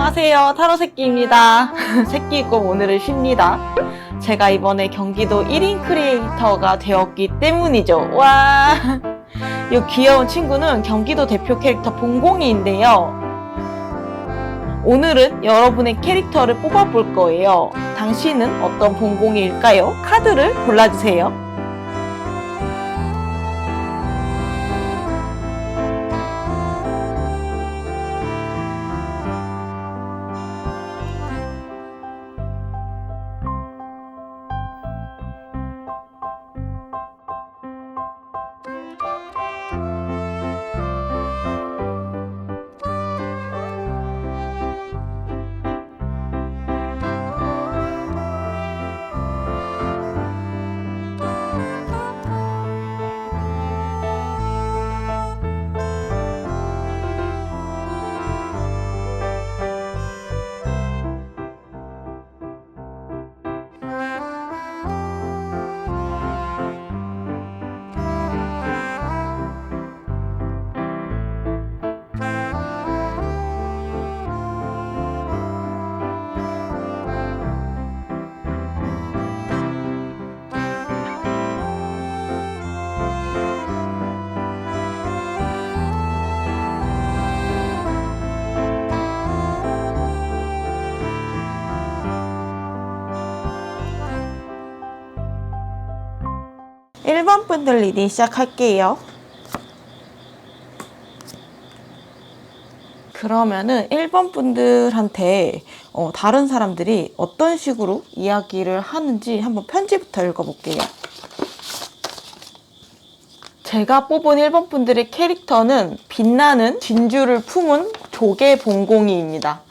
안녕하세요, 타로새끼입니다. 새끼고 오늘은 쉽니다. 제가 이번에 경기도 1인 크리에이터가 되었기 때문이죠. 와, 이 귀여운 친구는 경기도 대표 캐릭터 봉공이인데요. 오늘은 여러분의 캐릭터를 뽑아볼 거예요. 당신은 어떤 봉공이일까요? 카드를 골라주세요. 일 번 분들 리딩 시작할게요. 그러면은 1번 분들한테 다른 사람들이 어떤 식으로 이야기를 하는지 한번 편지부터 읽어볼게요. 제가 뽑은 1번 분들의 캐릭터는 빛나는 진주를 품은 조개 봉공이입니다.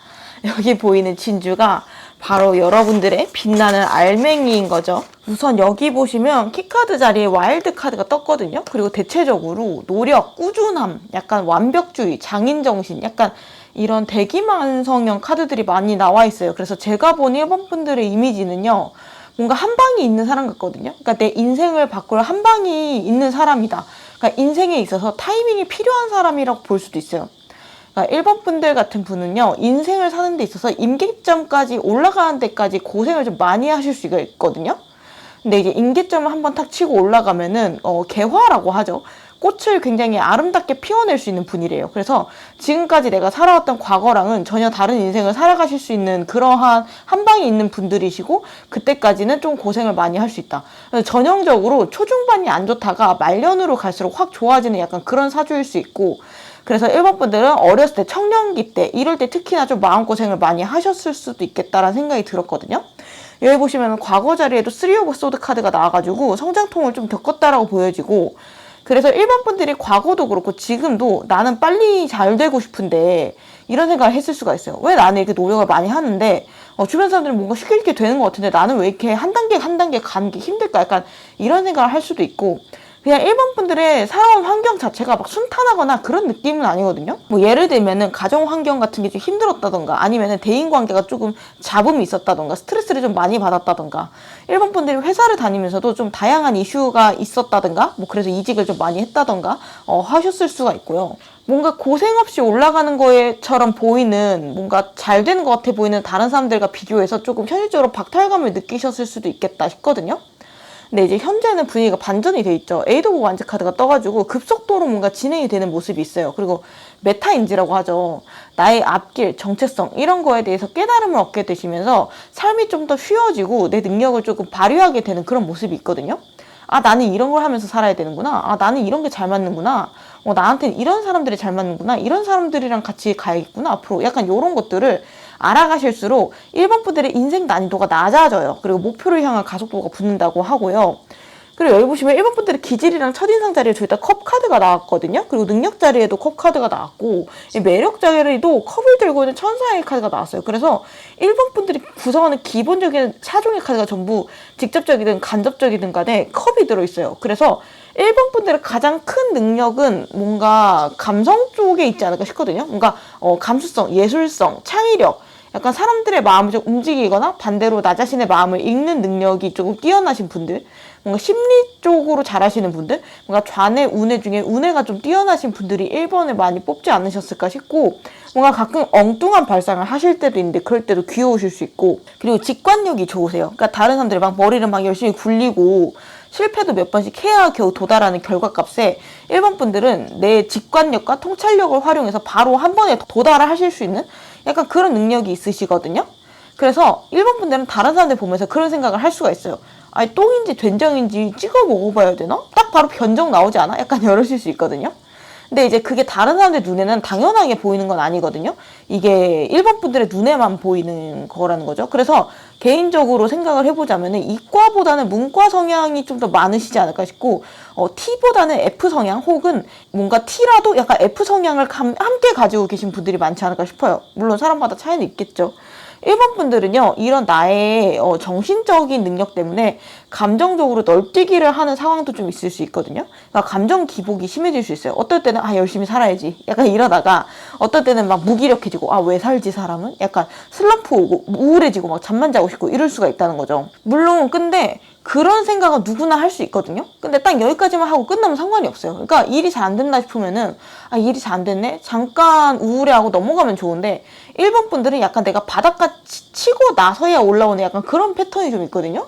여기 보이는 진주가 바로 여러분들의 빛나는 알맹이인 거죠. 우선 여기 보시면 키카드 자리에 와일드 카드가 떴거든요. 그리고 대체적으로 노력, 꾸준함, 약간 완벽주의, 장인정신, 약간 이런 대기만성형 카드들이 많이 나와 있어요. 그래서 제가 본 1번 분들의 이미지는요, 뭔가 한 방이 있는 사람 같거든요. 그러니까 내 인생을 바꿀 한 방이 있는 사람이다. 그러니까 인생에 있어서 타이밍이 필요한 사람이라고 볼 수도 있어요. 그러니까 1번 분들 같은 분은요, 인생을 사는 데 있어서 임계점까지 올라가는 데까지 고생을 좀 많이 하실 수가 있거든요. 근데 이제 임계점을 한번 탁 치고 올라가면은 개화라고 하죠. 꽃을 굉장히 아름답게 피워낼 수 있는 분이래요. 그래서 지금까지 내가 살아왔던 과거랑은 전혀 다른 인생을 살아가실 수 있는 그러한 한 방이 있는 분들이시고, 그때까지는 좀 고생을 많이 할 수 있다. 그래서 전형적으로 초중반이 안 좋다가 말년으로 갈수록 확 좋아지는 약간 그런 사주일 수 있고, 그래서 1번 분들은 어렸을 때, 청년기 때, 이럴 때 특히나 좀 마음고생을 많이 하셨을 수도 있겠다라는 생각이 들었거든요. 여기 보시면 과거 자리에도 3 오브 소드 카드가 나와가지고 성장통을 좀 겪었다라고 보여지고, 그래서 1번 분들이 과거도 그렇고 지금도 나는 빨리 잘 되고 싶은데 이런 생각을 했을 수가 있어요. 왜 나는 이렇게 노력을 많이 하는데 주변 사람들은 뭔가 쉽게 쉽게 되는 것 같은데 나는 왜 이렇게 한 단계 한 단계 가는 게 힘들까? 약간 이런 생각을 할 수도 있고, 그냥 1번 분들의 살아온 환경 자체가 막 순탄하거나 그런 느낌은 아니거든요. 뭐 예를 들면은 가정 환경 같은 게 좀 힘들었다던가, 아니면은 대인 관계가 조금 잡음이 있었다던가, 스트레스를 좀 많이 받았다던가, 1번 분들이 회사를 다니면서도 좀 다양한 이슈가 있었다던가, 뭐 그래서 이직을 좀 많이 했다던가 하셨을 수가 있고요. 뭔가 고생 없이 올라가는 거에처럼 보이는, 뭔가 잘 되는 것 같아 보이는 다른 사람들과 비교해서 조금 현실적으로 박탈감을 느끼셨을 수도 있겠다 싶거든요. 근데 이제 현재는 분위기가 반전이 돼 있죠. 에이드 오브 완즈 카드가 떠가지고 급속도로 뭔가 진행이 되는 모습이 있어요. 그리고 메타인지라고 하죠. 나의 앞길, 정체성 이런 거에 대해서 깨달음을 얻게 되시면서 삶이 좀 더 쉬워지고 내 능력을 조금 발휘하게 되는 그런 모습이 있거든요. 아, 나는 이런 걸 하면서 살아야 되는구나. 아, 나는 이런 게 잘 맞는구나. 나한테는 이런 사람들이 잘 맞는구나. 이런 사람들이랑 같이 가야겠구나. 앞으로 약간 이런 것들을 알아가실수록 1번 분들의 인생 난이도가 낮아져요. 그리고 목표를 향한 가속도가 붙는다고 하고요. 그리고 여기 보시면 1번 분들의 기질이랑 첫인상 자리에 둘 다 컵 카드가 나왔거든요. 그리고 능력 자리에도 컵 카드가 나왔고, 매력 자리에도 컵을 들고 있는 천사의 카드가 나왔어요. 그래서 1번 분들이 구성하는 기본적인 4종의 카드가 전부 직접적이든 간접적이든 간에 컵이 들어있어요. 그래서 1번 분들의 가장 큰 능력은 뭔가 감성 쪽에 있지 않을까 싶거든요. 뭔가 감수성, 예술성, 창의력, 약간 사람들의 마음을 좀 움직이거나 반대로 나 자신의 마음을 읽는 능력이 조금 뛰어나신 분들, 뭔가 심리 쪽으로 잘하시는 분들, 뭔가 좌뇌, 우뇌 중에 우뇌가 좀 뛰어나신 분들이 1번을 많이 뽑지 않으셨을까 싶고, 뭔가 가끔 엉뚱한 발상을 하실 때도 있는데 그럴 때도 귀여우실 수 있고, 그리고 직관력이 좋으세요. 그러니까 다른 사람들이 막 머리를 막 열심히 굴리고 실패도 몇 번씩 해야 겨우 도달하는 결과값에 1번 분들은 내 직관력과 통찰력을 활용해서 바로 한 번에 도달을 하실 수 있는 약간 그런 능력이 있으시거든요. 그래서 1번 분들은 다른 사람들 보면서 그런 생각을 할 수가 있어요. 아니, 똥인지 된장인지 찍어 먹어봐야 되나? 딱 바로 변정 나오지 않아? 약간 이러실 수 있거든요. 근데 이제 그게 다른 사람들 눈에는 당연하게 보이는 건 아니거든요. 이게 1번 분들의 눈에만 보이는 거라는 거죠. 그래서 개인적으로 생각을 해보자면 이과보다는 문과 성향이 좀 더 많으시지 않을까 싶고, T보다는 F 성향 혹은 뭔가 T라도 약간 F 성향을 함께 가지고 계신 분들이 많지 않을까 싶어요. 물론 사람마다 차이는 있겠죠. 1번 분들은요, 이런 나의 정신적인 능력 때문에 감정적으로 널뛰기를 하는 상황도 좀 있을 수 있거든요. 그러니까 감정 기복이 심해질 수 있어요. 어떨 때는 열심히 살아야지 약간 이러다가, 어떨 때는 막 무기력해지고 왜 살지 사람은? 약간 슬럼프 오고 우울해지고 막 잠만 자고 싶고 이럴 수가 있다는 거죠. 물론 근데 그런 생각은 누구나 할 수 있거든요. 근데 딱 여기까지만 하고 끝나면 상관이 없어요. 그러니까 일이 잘 안 된다 싶으면은 일이 잘 안 됐네? 잠깐 우울해하고 넘어가면 좋은데, 1번 분들은 약간 내가 바닥까지 치고 나서야 올라오는 약간 그런 패턴이 좀 있거든요.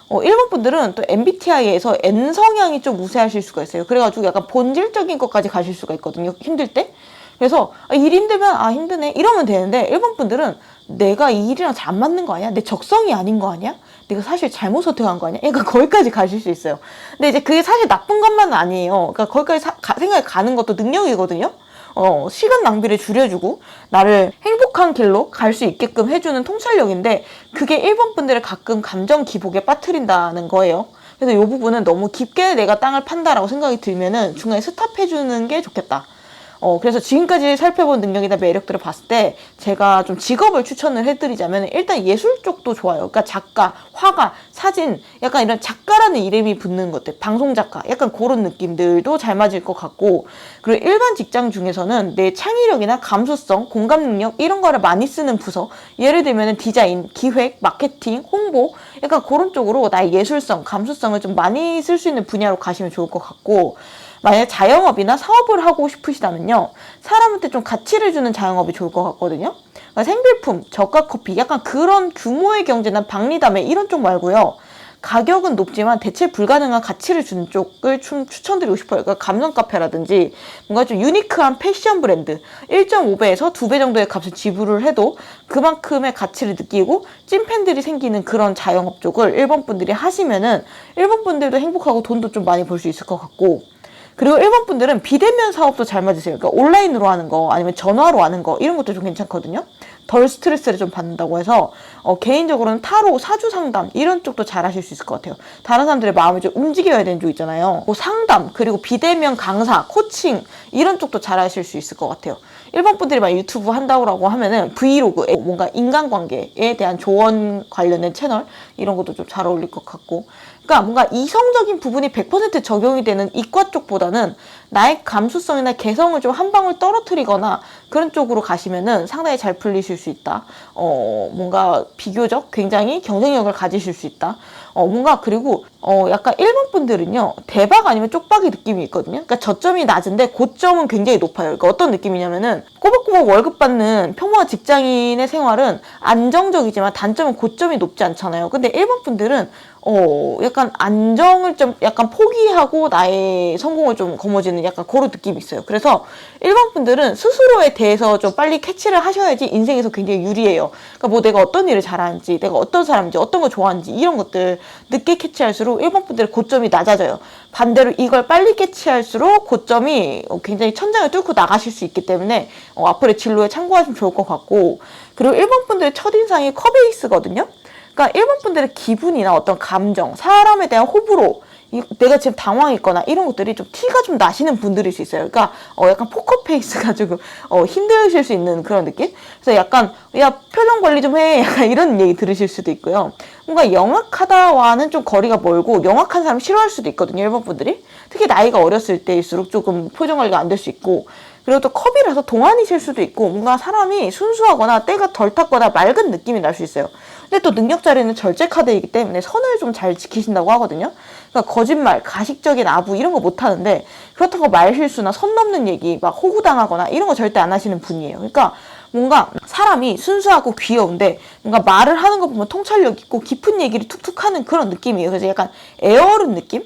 1번 분들은 또 MBTI에서 N 성향이 좀 우세하실 수가 있어요. 그래가지고 약간 본질적인 것까지 가실 수가 있거든요. 힘들 때. 그래서 일 힘들면 힘드네 이러면 되는데, 1번 분들은 내가 이 일이랑 잘 안 맞는 거 아니야? 내 적성이 아닌 거 아니야? 내가 사실 잘못 선택한 거 아니야? 그러니까 거기까지 가실 수 있어요. 근데 이제 그게 사실 나쁜 것만은 아니에요. 그러니까 거기까지 생각이 가는 것도 능력이거든요. 시간 낭비를 줄여주고 나를 행복한 길로 갈 수 있게끔 해주는 통찰력인데, 그게 1번 분들을 가끔 감정 기복에 빠뜨린다는 거예요. 그래서 이 부분은 너무 깊게 내가 땅을 판다라고 생각이 들면은 중간에 스탑해주는 게 좋겠다. 그래서 지금까지 살펴본 능력이나 매력들을 봤을 때 제가 좀 직업을 추천을 해드리자면, 일단 예술 쪽도 좋아요. 그러니까 작가, 화가, 사진, 약간 이런 작가라는 이름이 붙는 것들, 방송작가, 약간 그런 느낌들도 잘 맞을 것 같고, 그리고 일반 직장 중에서는 내 창의력이나 감수성, 공감 능력 이런 거를 많이 쓰는 부서, 예를 들면 디자인, 기획, 마케팅, 홍보, 약간 그런 쪽으로 나의 예술성, 감수성을 좀 많이 쓸 수 있는 분야로 가시면 좋을 것 같고, 만약에 자영업이나 사업을 하고 싶으시다면요, 사람한테 좀 가치를 주는 자영업이 좋을 것 같거든요. 그러니까 생필품, 저가 커피, 약간 그런 규모의 경제나 박리담회 이런 쪽 말고요, 가격은 높지만 대체 불가능한 가치를 주는 쪽을 추천드리고 싶어요. 그러니까 감성 카페라든지 뭔가 좀 유니크한 패션 브랜드, 1.5배에서 2배 정도의 값을 지불을 해도 그만큼의 가치를 느끼고 찐팬들이 생기는 그런 자영업 쪽을 1번 분들이 하시면은 1번 분들도 행복하고 돈도 좀 많이 벌 수 있을 것 같고, 그리고 1번 분들은 비대면 사업도 잘 맞으세요. 그러니까 온라인으로 하는 거, 아니면 전화로 하는 거, 이런 것도 좀 괜찮거든요. 덜 스트레스를 좀 받는다고 해서 개인적으로는 타로, 사주 상담 이런 쪽도 잘 하실 수 있을 것 같아요. 다른 사람들의 마음을 좀 움직여야 되는 쪽 있잖아요. 상담, 그리고 비대면 강사, 코칭 이런 쪽도 잘 하실 수 있을 것 같아요. 1번 분들이 막 유튜브 한다고 하면은 브이로그, 뭔가 인간관계에 대한 조언 관련된 채널 이런 것도 좀 잘 어울릴 것 같고, 그러니까 뭔가 이성적인 부분이 100% 적용이 되는 이과 쪽보다는 나의 감수성이나 개성을 좀 한 방울 떨어뜨리거나 그런 쪽으로 가시면은 상당히 잘 풀리실 수 있다. 뭔가 비교적 굉장히 경쟁력을 가지실 수 있다. 뭔가 그리고 약간 1번 분들은요, 대박 아니면 쪽박이 느낌이 있거든요. 그러니까 저점이 낮은데 고점은 굉장히 높아요. 그러니까 어떤 느낌이냐면은 꼬박꼬박 월급 받는 평범한 직장인의 생활은 안정적이지만 단점은 고점이 높지 않잖아요. 근데 1번 분들은 약간 안정을 좀 약간 포기하고 나의 성공을 좀 거머쥐는 약간 그런 느낌이 있어요. 그래서 1번 분들은 스스로에 대해서 좀 빨리 캐치를 하셔야지 인생에서 굉장히 유리해요. 그러니까 뭐 내가 어떤 일을 잘하는지, 내가 어떤 사람인지, 어떤 걸 좋아하는지 이런 것들 늦게 캐치할수록 1번 분들의 고점이 낮아져요. 반대로 이걸 빨리 캐치할수록 고점이 굉장히 천장을 뚫고 나가실 수 있기 때문에 앞으로의 진로에 참고하시면 좋을 것 같고, 그리고 1번 분들의 첫인상이 커베이스거든요. 그러니까 1번 분들의 기분이나 어떤 감정, 사람에 대한 호불호 내가 지금 당황했거나 이런 것들이 좀 티가 좀 나시는 분들일 수 있어요. 그러니까 약간 포커페이스가 조금 힘드실 수 있는 그런 느낌? 그래서 약간 야 표정 관리 좀 해 약간 이런 얘기 들으실 수도 있고요. 뭔가 영악하다와는 좀 거리가 멀고 영악한 사람 싫어할 수도 있거든요. 일본 분들이. 특히 나이가 어렸을 때일수록 조금 표정 관리가 안 될 수 있고, 그리고 또 컵이라서 동안이실 수도 있고 뭔가 사람이 순수하거나 때가 덜 탔거나 맑은 느낌이 날 수 있어요. 근데 또 능력 자리는 절제 카드이기 때문에 선을 좀 잘 지키신다고 하거든요. 그러니까 거짓말, 가식적인 아부 이런 거 못 하는데, 그렇다고 말실수나 선 넘는 얘기 막 호구당하거나 이런 거 절대 안 하시는 분이에요. 그러니까 뭔가 사람이 순수하고 귀여운데 뭔가 말을 하는 거 보면 통찰력 있고 깊은 얘기를 툭툭 하는 그런 느낌이에요. 그래서 약간 애어른 느낌?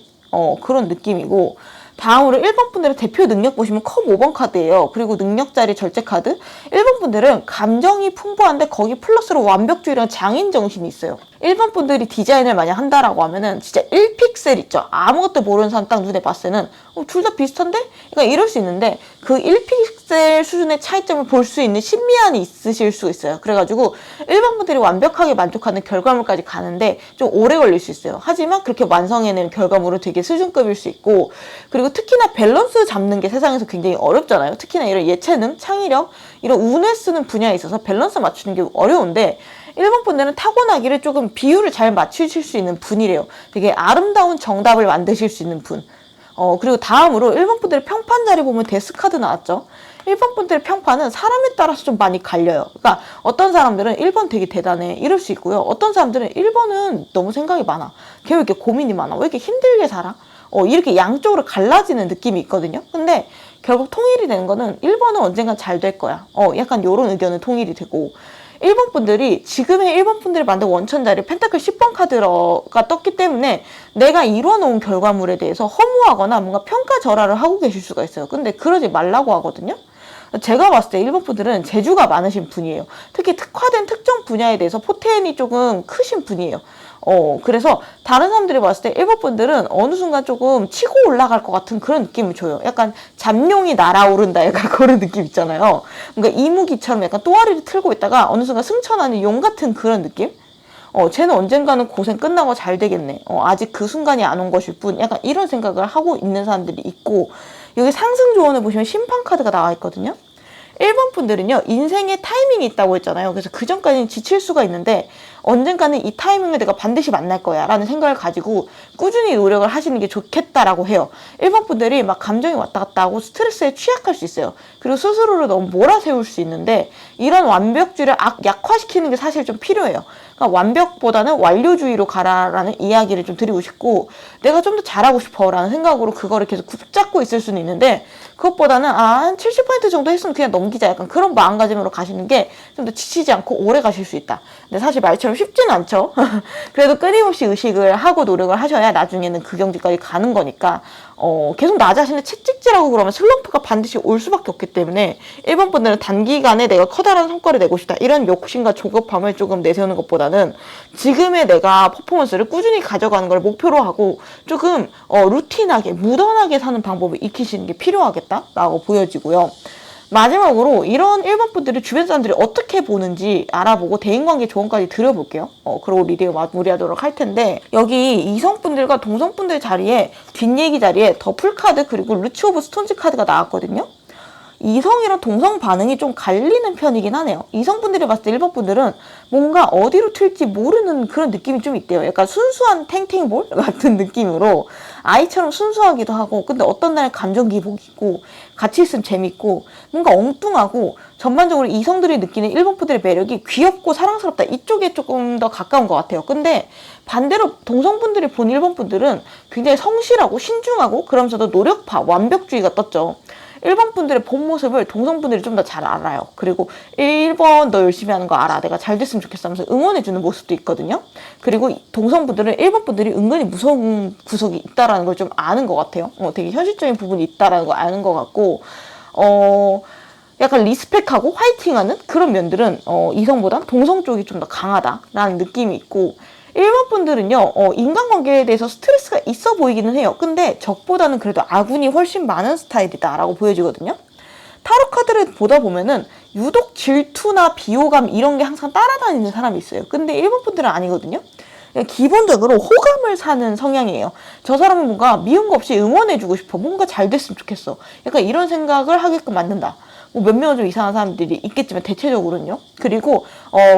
그런 느낌이고, 다음으로 1번 분들의 대표 능력 보시면 컵 5번 카드예요. 그리고 능력자리 절제 카드. 1번 분들은 감정이 풍부한데 거기 플러스로 완벽주의랑 장인 정신이 있어요. 1번 분들이 디자인을 만약 한다라고 하면은 진짜 1픽셀 있죠. 아무것도 모르는 사람 딱 눈에 봤을 때는 둘 다 비슷한데? 그러니까 이럴 수 있는데 그 1픽셀 수준의 차이점을 볼 수 있는 신미함이 있으실 수 있어요. 그래가지고 1번 분들이 완벽하게 만족하는 결과물까지 가는데 좀 오래 걸릴 수 있어요. 하지만 그렇게 완성해낸 결과물은 되게 수준급일 수 있고, 그리고 특히나 밸런스 잡는 게 세상에서 굉장히 어렵잖아요. 특히나 이런 예체능, 창의력, 이런 운을 쓰는 분야에 있어서 밸런스 맞추는 게 어려운데 1번 분들은 타고나기를 조금 비율을 잘 맞추실 수 있는 분이래요. 되게 아름다운 정답을 만드실 수 있는 분. 그리고 다음으로 1번 분들의 평판 자리 보면 데스카드 나왔죠. 1번 분들의 평판은 사람에 따라서 좀 많이 갈려요. 그러니까 어떤 사람들은 1번 되게 대단해 이럴 수 있고요. 어떤 사람들은 1번은 너무 생각이 많아. 걔 왜 이렇게 고민이 많아? 왜 이렇게 힘들게 살아? 이렇게 양쪽으로 갈라지는 느낌이 있거든요. 근데 결국 통일이 되는 거는 1번은 언젠간 잘 될 거야. 약간 요런 의견은 통일이 되고, 1번 분들이 지금의 1번 분들이 만든 원천자리 펜타클 10번 카드가 떴기 때문에 내가 이뤄놓은 결과물에 대해서 허무하거나 뭔가 평가절하를 하고 계실 수가 있어요. 근데 그러지 말라고 하거든요. 제가 봤을 때 1번 분들은 재주가 많으신 분이에요. 특히 특화된 특정 분야에 대해서 포텐이 조금 크신 분이에요. 그래서 다른 사람들이 봤을 때 1번 분들은 어느 순간 조금 치고 올라갈 것 같은 그런 느낌을 줘요. 약간 잠룡이 날아오른다 약간 그런 느낌 있잖아요. 그러니까 이무기처럼 약간 또아리를 틀고 있다가 어느 순간 승천하는 용 같은 그런 느낌? 쟤는 언젠가는 고생 끝나고 잘 되겠네. 아직 그 순간이 안 온 것일 뿐. 약간 이런 생각을 하고 있는 사람들이 있고, 여기 상승 조언을 보시면 심판 카드가 나와 있거든요. 1번 분들은요, 인생의 타이밍이 있다고 했잖아요. 그래서 그 전까지는 지칠 수가 있는데 언젠가는 이 타이밍을 내가 반드시 만날 거야 라는 생각을 가지고 꾸준히 노력을 하시는 게 좋겠다라고 해요. 1번 분들이 막 감정이 왔다 갔다 하고 스트레스에 취약할 수 있어요. 그리고 스스로를 너무 몰아세울 수 있는데 이런 완벽주의를 약화시키는 게 사실 좀 필요해요. 그러니까 완벽보다는 완료주의로 가라라는 이야기를 좀 드리고 싶고, 내가 좀 더 잘하고 싶어 라는 생각으로 그거를 계속 붙잡고 있을 수는 있는데, 그것보다는 한 70% 정도 했으면 그냥 넘기자 약간 그런 마음가짐으로 가시는 게 좀 더 지치지 않고 오래 가실 수 있다. 근데 사실 말처럼 쉽진 않죠. 그래도 끊임없이 의식을 하고 노력을 하셔야 나중에는 그 경지까지 가는 거니까, 계속 나 자신을 채찍질하고 그러면 슬럼프가 반드시 올 수밖에 없기 때문에 1번 분들은 단기간에 내가 커다란 성과를 내고 싶다 이런 욕심과 조급함을 조금 내세우는 것보다는 지금의 내가 퍼포먼스를 꾸준히 가져가는 걸 목표로 하고 조금 루틴하게 무던하게 사는 방법을 익히시는 게 필요하겠다라고 보여지고요. 마지막으로 이런 1번 분들을 주변 사람들이 어떻게 보는지 알아보고 대인관계 조언까지 드려볼게요. 그리고 리딩을 마무리하도록 할 텐데, 여기 이성분들과 동성분들 자리에 뒷얘기 자리에 더풀 카드 그리고 루치 오브 스톤즈 카드가 나왔거든요. 이성이랑 동성 반응이 좀 갈리는 편이긴 하네요. 이성분들이 봤을 때 1번 분들은 뭔가 어디로 튈지 모르는 그런 느낌이 좀 있대요. 약간 순수한 탱탱볼 같은 느낌으로 아이처럼 순수하기도 하고, 근데 어떤 날은 감정 기복이 있고 같이 있으면 재밌고 뭔가 엉뚱하고, 전반적으로 이성들이 느끼는 1번 분들의 매력이 귀엽고 사랑스럽다 이쪽에 조금 더 가까운 것 같아요. 근데 반대로 동성분들이 본 1번 분들은 굉장히 성실하고 신중하고 그러면서도 노력파, 완벽주의가 떴죠. 1번 분들의 본 모습을 동성분들이 좀 더 잘 알아요. 그리고 1번 너 열심히 하는 거 알아. 내가 잘 됐으면 좋겠어 하면서 응원해주는 모습도 있거든요. 그리고 동성분들은 1번 분들이 은근히 무서운 구석이 있다라는 걸 좀 아는 것 같아요. 되게 현실적인 부분이 있다라는 걸 아는 것 같고, 약간 리스펙하고 화이팅하는 그런 면들은 이성보다 동성 쪽이 좀 더 강하다라는 느낌이 있고, 1번 분들은요, 인간관계에 대해서 스트레스가 있어 보이기는 해요. 근데 적보다는 그래도 아군이 훨씬 많은 스타일이다라고 보여지거든요. 타로 카드를 보다 보면은 유독 질투나 비호감 이런 게 항상 따라다니는 사람이 있어요. 근데 1번 분들은 아니거든요. 기본적으로 호감을 사는 성향이에요. 저 사람은 뭔가 미운 거 없이 응원해주고 싶어. 뭔가 잘 됐으면 좋겠어. 약간 이런 생각을 하게끔 만든다. 뭐 몇 명은 좀 이상한 사람들이 있겠지만 대체적으로는요. 그리고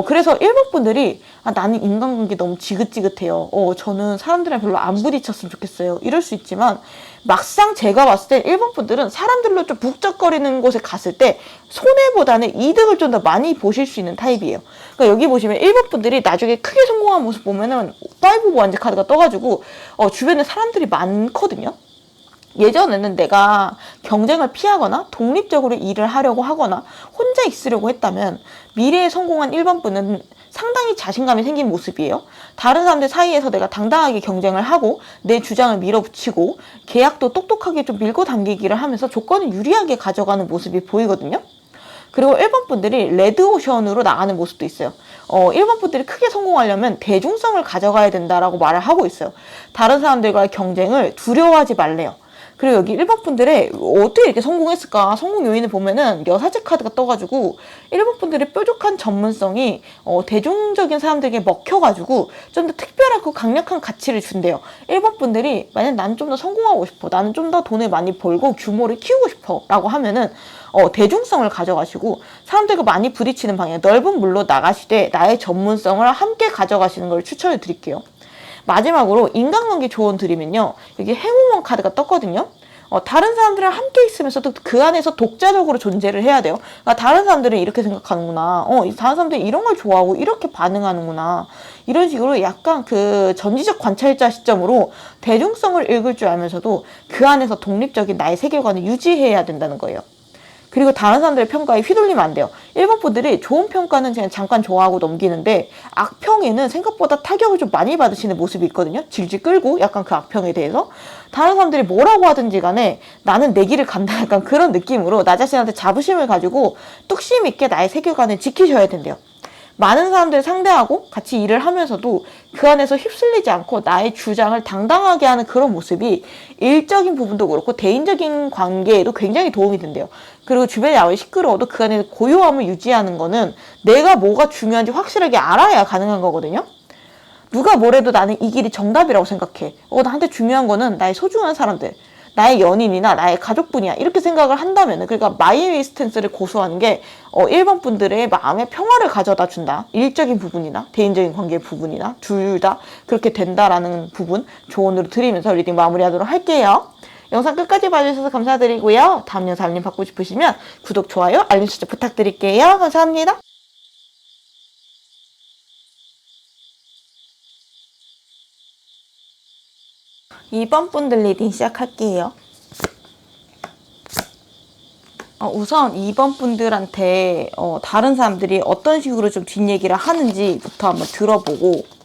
그래서 일본 분들이 나는 인간관계 너무 지긋지긋해요. 저는 사람들이랑 별로 안 부딪혔으면 좋겠어요. 이럴 수 있지만 막상 제가 봤을 때 일본 분들은 사람들로 좀 북적거리는 곳에 갔을 때 손해보다는 이득을 좀 더 많이 보실 수 있는 타입이에요. 그러니까 여기 보시면 일본 분들이 나중에 크게 성공한 모습 보면은 5 원제 카드가 떠가지고 주변에 사람들이 많거든요. 예전에는 내가 경쟁을 피하거나 독립적으로 일을 하려고 하거나 혼자 있으려고 했다면 미래에 성공한 일반 분은 상당히 자신감이 생긴 모습이에요. 다른 사람들 사이에서 내가 당당하게 경쟁을 하고 내 주장을 밀어붙이고 계약도 똑똑하게 좀 밀고 당기기를 하면서 조건을 유리하게 가져가는 모습이 보이거든요. 그리고 일본 분들이 레드오션으로 나가는 모습도 있어요. 일본 분들이 크게 성공하려면 대중성을 가져가야 된다라고 말을 하고 있어요. 다른 사람들과의 경쟁을 두려워하지 말래요. 그리고 여기 일본 분들의 어떻게 이렇게 성공했을까? 성공 요인을 보면은 여사제 카드가 떠가지고 일본 분들의 뾰족한 전문성이 대중적인 사람들에게 먹혀가지고 좀 더 특별하고 강력한 가치를 준대요. 일본 분들이 만약 나는 좀 더 성공하고 싶어, 나는 좀 더 돈을 많이 벌고 규모를 키우고 싶어 라고 하면은 대중성을 가져가시고 사람들과 많이 부딪히는 방향, 넓은 물로 나가시되 나의 전문성을 함께 가져가시는 걸 추천을 드릴게요. 마지막으로 인간관계 조언 드리면요. 여기 행운원 카드가 떴거든요. 다른 사람들이랑 함께 있으면서도 그 안에서 독자적으로 존재를 해야 돼요. 그러니까 다른 사람들은 이렇게 생각하는구나. 다른 사람들이 이런 걸 좋아하고 이렇게 반응하는구나. 이런 식으로 약간 그 전지적 관찰자 시점으로 대중성을 읽을 줄 알면서도 그 안에서 독립적인 나의 세계관을 유지해야 된다는 거예요. 그리고 다른 사람들의 평가에 휘둘리면 안 돼요. 일본 분들이 좋은 평가는 그냥 잠깐 좋아하고 넘기는데 악평에는 생각보다 타격을 좀 많이 받으시는 모습이 있거든요. 질질 끌고 약간 그 악평에 대해서. 다른 사람들이 뭐라고 하든지 간에 나는 내 길을 간다 약간 그런 느낌으로 나 자신한테 자부심을 가지고 뚝심 있게 나의 세계관을 지키셔야 된대요. 많은 사람들을 상대하고 같이 일을 하면서도 그 안에서 휩쓸리지 않고 나의 주장을 당당하게 하는 그런 모습이 일적인 부분도 그렇고 대인적인 관계에도 굉장히 도움이 된대요. 그리고 주변이 아무리 시끄러워도 그 안에 고요함을 유지하는 거는 내가 뭐가 중요한지 확실하게 알아야 가능한 거거든요. 누가 뭐래도 나는 이 길이 정답이라고 생각해. 나한테 중요한 거는 나의 소중한 사람들, 나의 연인이나 나의 가족분이야. 이렇게 생각을 한다면은, 그러니까 마이웨이 스탠스를 고수하는 게 일본 분들의 마음의 평화를 가져다 준다. 일적인 부분이나 대인적인 관계 부분이나 둘 다 그렇게 된다라는 부분 조언으로 드리면서 리딩 마무리하도록 할게요. 영상 끝까지 봐주셔서 감사드리고요. 다음 영상 알림 받고 싶으시면 구독, 좋아요, 알림 설정 부탁드릴게요. 감사합니다. 2번 분들 리딩 시작할게요. 우선 2번 분들한테 다른 사람들이 어떤 식으로 좀 뒷얘기를 하는지부터 한번 들어보고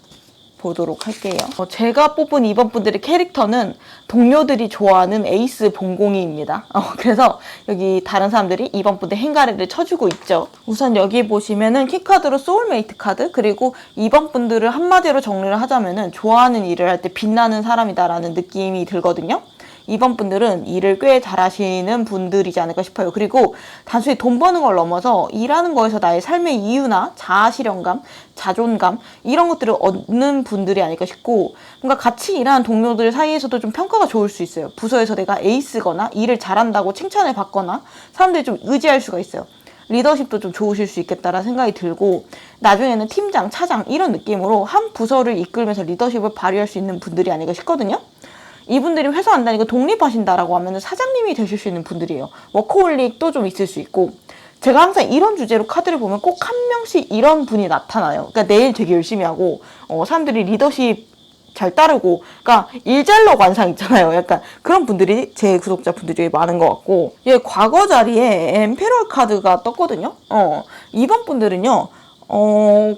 보도록 할게요. 제가 뽑은 2번 분들의 캐릭터는 동료들이 좋아하는 에이스 봉공이입니다. 그래서 여기 다른 사람들이 2번 분들 행가래를 쳐주고 있죠. 우선 여기 보시면은 키카드로 소울메이트 카드, 그리고 2번 분들을 한마디로 정리를 하자면은 좋아하는 일을 할 때 빛나는 사람이다라는 느낌이 들거든요. 2번 분들은 일을 꽤 잘하시는 분들이지 않을까 싶어요. 그리고 단순히 돈 버는 걸 넘어서 일하는 거에서 나의 삶의 이유나 자아실현감, 자존감 이런 것들을 얻는 분들이 아닐까 싶고, 뭔가 같이 일하는 동료들 사이에서도 좀 평가가 좋을 수 있어요. 부서에서 내가 에이스거나 일을 잘한다고 칭찬을 받거나 사람들이 좀 의지할 수가 있어요. 리더십도 좀 좋으실 수 있겠다라는 생각이 들고, 나중에는 팀장, 차장 이런 느낌으로 한 부서를 이끌면서 리더십을 발휘할 수 있는 분들이 아닐까 싶거든요. 이분들이 회사 안 다니고 독립하신다라고 하면 사장님이 되실 수 있는 분들이에요. 워커홀릭도 좀 있을 수 있고, 제가 항상 이런 주제로 카드를 보면 꼭 한 명씩 이런 분이 나타나요. 그러니까 내일 되게 열심히 하고 사람들이 리더십 잘 따르고, 그러니까 일잘러 관상 있잖아요. 약간 그런 분들이 제 구독자분들 중에 많은 것 같고, 과거 자리에 엠페럴 카드가 떴거든요. 이번 분들은요,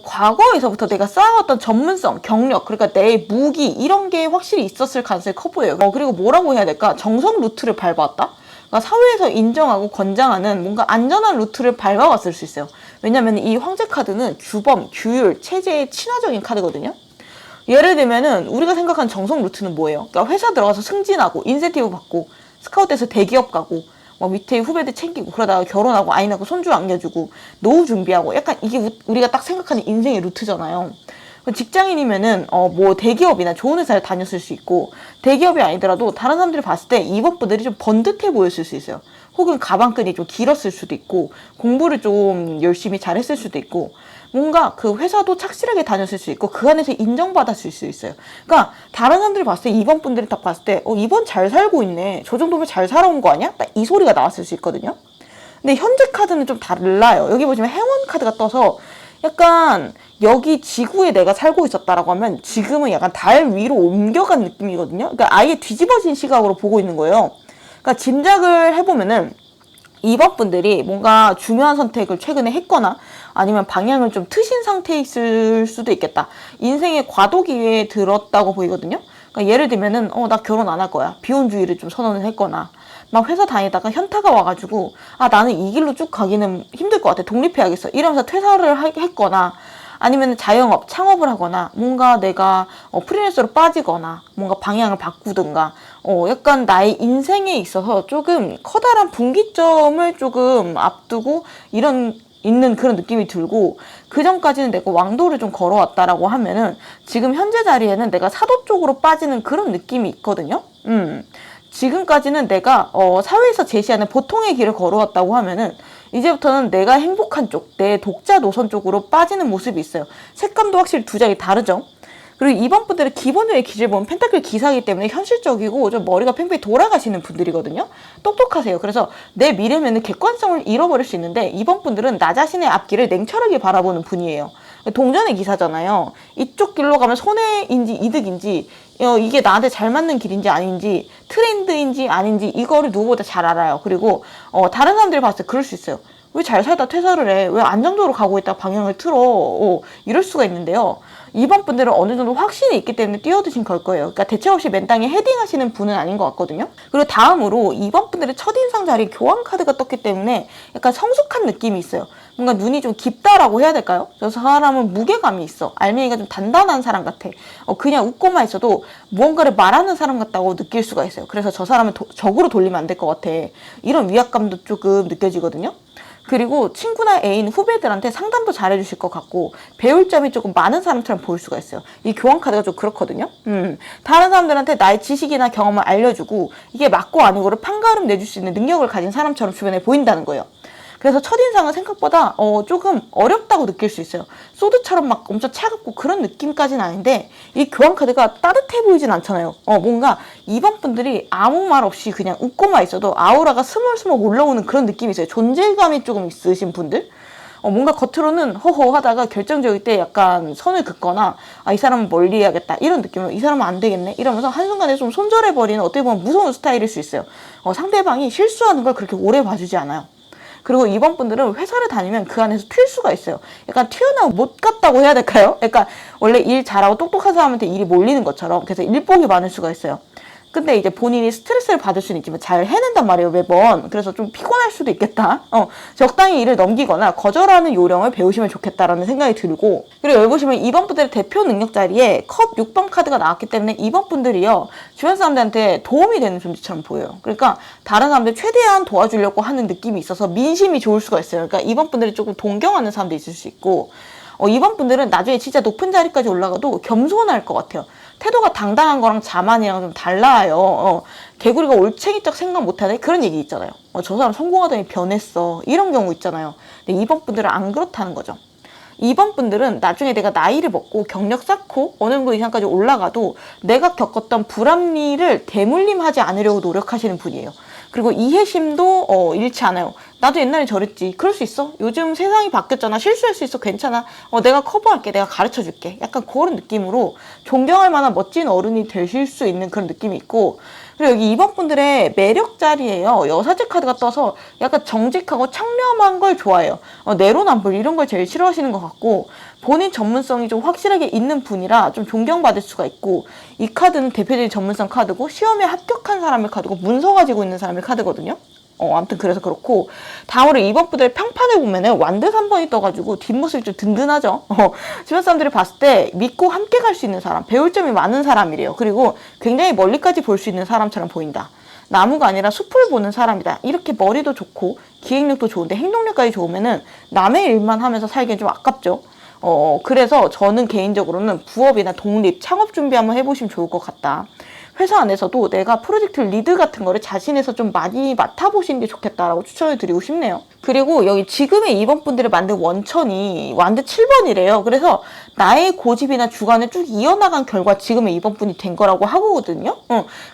과거에서부터 내가 쌓아왔던 전문성, 경력, 그러니까 내 무기 이런 게 확실히 있었을 가능성이 커 보여요. 그리고 뭐라고 해야 될까? 정석 루트를 밟아왔다? 그러니까 사회에서 인정하고 권장하는 뭔가 안전한 루트를 밟아왔을 수 있어요. 왜냐면 이 황제 카드는 규범, 규율, 체제의 친화적인 카드거든요. 예를 들면은 우리가 생각하는 정석 루트는 뭐예요? 그러니까 회사 들어가서 승진하고 인센티브 받고 스카우트해서 대기업 가고 막 밑에 후배들 챙기고 그러다가 결혼하고 아이 낳고 손주 안겨주고 노후 준비하고, 약간 이게 우리가 딱 생각하는 인생의 루트잖아요. 직장인이면은 뭐 대기업이나 좋은 회사를 다녔을 수 있고, 대기업이 아니더라도 다른 사람들이 봤을 때 이번 분들이 좀 번듯해 보였을 수 있어요. 혹은 가방끈이 좀 길었을 수도 있고, 공부를 좀 열심히 잘했을 수도 있고, 뭔가 그 회사도 착실하게 다녔을 수 있고, 그 안에서 인정받았을 수 있어요. 그러니까 다른 사람들이 봤을 때, 이번 분들이 딱 봤을 때 이번 잘 살고 있네, 저 정도면 잘 살아온 거 아니야? 딱 이 소리가 나왔을 수 있거든요. 근데 현재 카드는 좀 달라요. 여기 보시면 행운 카드가 떠서 약간 여기 지구에 내가 살고 있었다라고 하면 지금은 약간 달 위로 옮겨간 느낌이거든요. 그러니까 아예 뒤집어진 시각으로 보고 있는 거예요. 그러니까 짐작을 해보면은 이번 분들이 뭔가 중요한 선택을 최근에 했거나 아니면 방향을 좀 트신 상태에 있을 수도 있겠다. 인생의 과도 기회에 들었다고 보이거든요. 그러니까 예를 들면은 나 결혼 안 할 거야. 비혼주의를 좀 선언을 했거나, 막 회사 다니다가 현타가 와가지고 나는 이 길로 쭉 가기는 힘들 것 같아. 독립해야겠어. 이러면서 퇴사를 했거나, 아니면 자영업, 창업을 하거나, 뭔가 내가 프리랜서로 빠지거나, 뭔가 방향을 바꾸든가, 약간 나의 인생에 있어서 조금 커다란 분기점을 조금 앞두고 있는 그런 느낌이 들고, 그 전까지는 내가 왕도를 좀 걸어왔다라고 하면은 지금 현재 자리에는 내가 사도 쪽으로 빠지는 그런 느낌이 있거든요. 지금까지는 내가 사회에서 제시하는 보통의 길을 걸어왔다고 하면은 이제부터는 내가 행복한 쪽, 내 독자 노선 쪽으로 빠지는 모습이 있어요. 색감도 확실히 두 장이 다르죠. 그리고 이번 분들의 기본적인 기질 보면 펜타클 기사이기 때문에 현실적이고 좀 머리가 팽팽히 돌아가시는 분들이거든요. 똑똑하세요. 그래서 내 미래면은 객관성을 잃어버릴 수 있는데, 이번 분들은 나 자신의 앞길을 냉철하게 바라보는 분이에요. 동전의 기사잖아요. 이쪽 길로 가면 손해인지 이득인지, 이게 나한테 잘 맞는 길인지 아닌지, 트렌드인지 아닌지 이거를 누구보다 잘 알아요. 그리고 다른 사람들이 봤을 때 그럴 수 있어요. 왜 잘 살다 퇴사를 해? 왜 안정적으로 가고 있다 방향을 틀어? 이럴 수가 있는데요. 이번 분들은 어느 정도 확신이 있기 때문에 뛰어드신 걸 거예요. 그러니까 대책 없이 맨 땅에 헤딩하시는 분은 아닌 것 같거든요. 그리고 다음으로 이번 분들의 첫인상 자리에 교환 카드가 떴기 때문에 약간 성숙한 느낌이 있어요. 뭔가 눈이 좀 깊다라고 해야 될까요? 저 사람은 무게감이 있어. 알맹이가 좀 단단한 사람 같아. 그냥 웃고만 있어도 무언가를 말하는 사람 같다고 느낄 수가 있어요. 그래서 저 사람은 적으로 돌리면 안 될 것 같아. 이런 위압감도 조금 느껴지거든요. 그리고 친구나 애인, 후배들한테 상담도 잘해주실 것 같고, 배울 점이 조금 많은 사람처럼 보일 수가 있어요. 이 교환 카드가 좀 그렇거든요. 다른 사람들한테 나의 지식이나 경험을 알려주고, 이게 맞고 아니고를 판가름 내줄 수 있는 능력을 가진 사람처럼 주변에 보인다는 거예요. 그래서 첫인상은 생각보다 조금 어렵다고 느낄 수 있어요. 소드처럼 막 엄청 차갑고 그런 느낌까지는 아닌데, 이 교환카드가 따뜻해 보이진 않잖아요. 뭔가 이번 분들이 아무 말 없이 그냥 웃고만 있어도 아우라가 스멀스멀 올라오는 그런 느낌이 있어요. 존재감이 조금 있으신 분들? 뭔가 겉으로는 허허 하다가 결정적일 때 약간 선을 긋거나, 이 사람은 멀리 해야겠다 이런 느낌으로, 이 사람은 안 되겠네 이러면서 한순간에 좀 손절해버리는, 어떻게 보면 무서운 스타일일 수 있어요. 상대방이 실수하는 걸 그렇게 오래 봐주지 않아요. 그리고 이번 분들은 회사를 다니면 그 안에서 튈 수가 있어요. 약간 튀어나온 못 같다고 해야 될까요? 약간 원래 일 잘하고 똑똑한 사람한테 일이 몰리는 것처럼, 그래서 일복이 많을 수가 있어요. 근데 이제 본인이 스트레스를 받을 수는 있지만 잘 해낸단 말이에요, 매번. 그래서 좀 피곤할 수도 있겠다. 적당히 일을 넘기거나 거절하는 요령을 배우시면 좋겠다라는 생각이 들고, 그리고 여기 보시면 이번 분들의 대표 능력 자리에 컵 6번 카드가 나왔기 때문에 이번 분들이요, 주변 사람들한테 도움이 되는 존재처럼 보여요. 그러니까 다른 사람들 최대한 도와주려고 하는 느낌이 있어서 민심이 좋을 수가 있어요. 그러니까 이번 분들이 조금 동경하는 사람도 있을 수 있고, 이번 분들은 나중에 진짜 높은 자리까지 올라가도 겸손할 것 같아요. 태도가 당당한 거랑 자만이랑 좀 달라요. 개구리가 올챙이적 생각 못하네? 그런 얘기 있잖아요. 저 사람 성공하더니 변했어. 이런 경우 있잖아요. 근데 이번 분들은 안 그렇다는 거죠. 이번 분들은 나중에 내가 나이를 먹고 경력 쌓고 어느 정도 이상까지 올라가도 내가 겪었던 불합리를 대물림하지 않으려고 노력하시는 분이에요. 그리고 이해심도 잃지 않아요. 나도 옛날에 저랬지. 그럴 수 있어. 요즘 세상이 바뀌었잖아. 실수할 수 있어. 괜찮아. 내가 커버할게. 내가 가르쳐줄게. 약간 그런 느낌으로 존경할 만한 멋진 어른이 되실 수 있는 그런 느낌이 있고, 그리고 여기 이번 분들의 매력 자리에요, 여사제 카드가 떠서 약간 정직하고 청렴한 걸 좋아해요. 내로남불 이런 걸 제일 싫어하시는 것 같고, 본인 전문성이 좀 확실하게 있는 분이라 좀 존경받을 수가 있고, 이 카드는 대표적인 전문성 카드고 시험에 합격한 사람의 카드고 문서 가지고 있는 사람의 카드거든요. 아무튼 그래서 그렇고, 다음으로 이번 분들의 평판을 보면은 완드 3번이 떠가지고 뒷모습이 좀 든든하죠. 주변 사람들이 봤을 때 믿고 함께 갈 수 있는 사람, 배울 점이 많은 사람이래요. 그리고 굉장히 멀리까지 볼 수 있는 사람처럼 보인다. 나무가 아니라 숲을 보는 사람이다. 이렇게 머리도 좋고 기획력도 좋은데 행동력까지 좋으면은 남의 일만 하면서 살기엔 좀 아깝죠. 그래서 저는 개인적으로는 부업이나 독립, 창업 준비 한번 해보시면 좋을 것 같다. 회사 안에서도 내가 프로젝트 리드 같은 거를 자신에서 좀 많이 맡아보시는 게 좋겠다라고 추천을 드리고 싶네요. 그리고 여기 지금의 2번분들이 만든 원천이 완드 7번이래요. 그래서 나의 고집이나 주관을 쭉 이어나간 결과 지금의 2번분이 된 거라고 하거든요.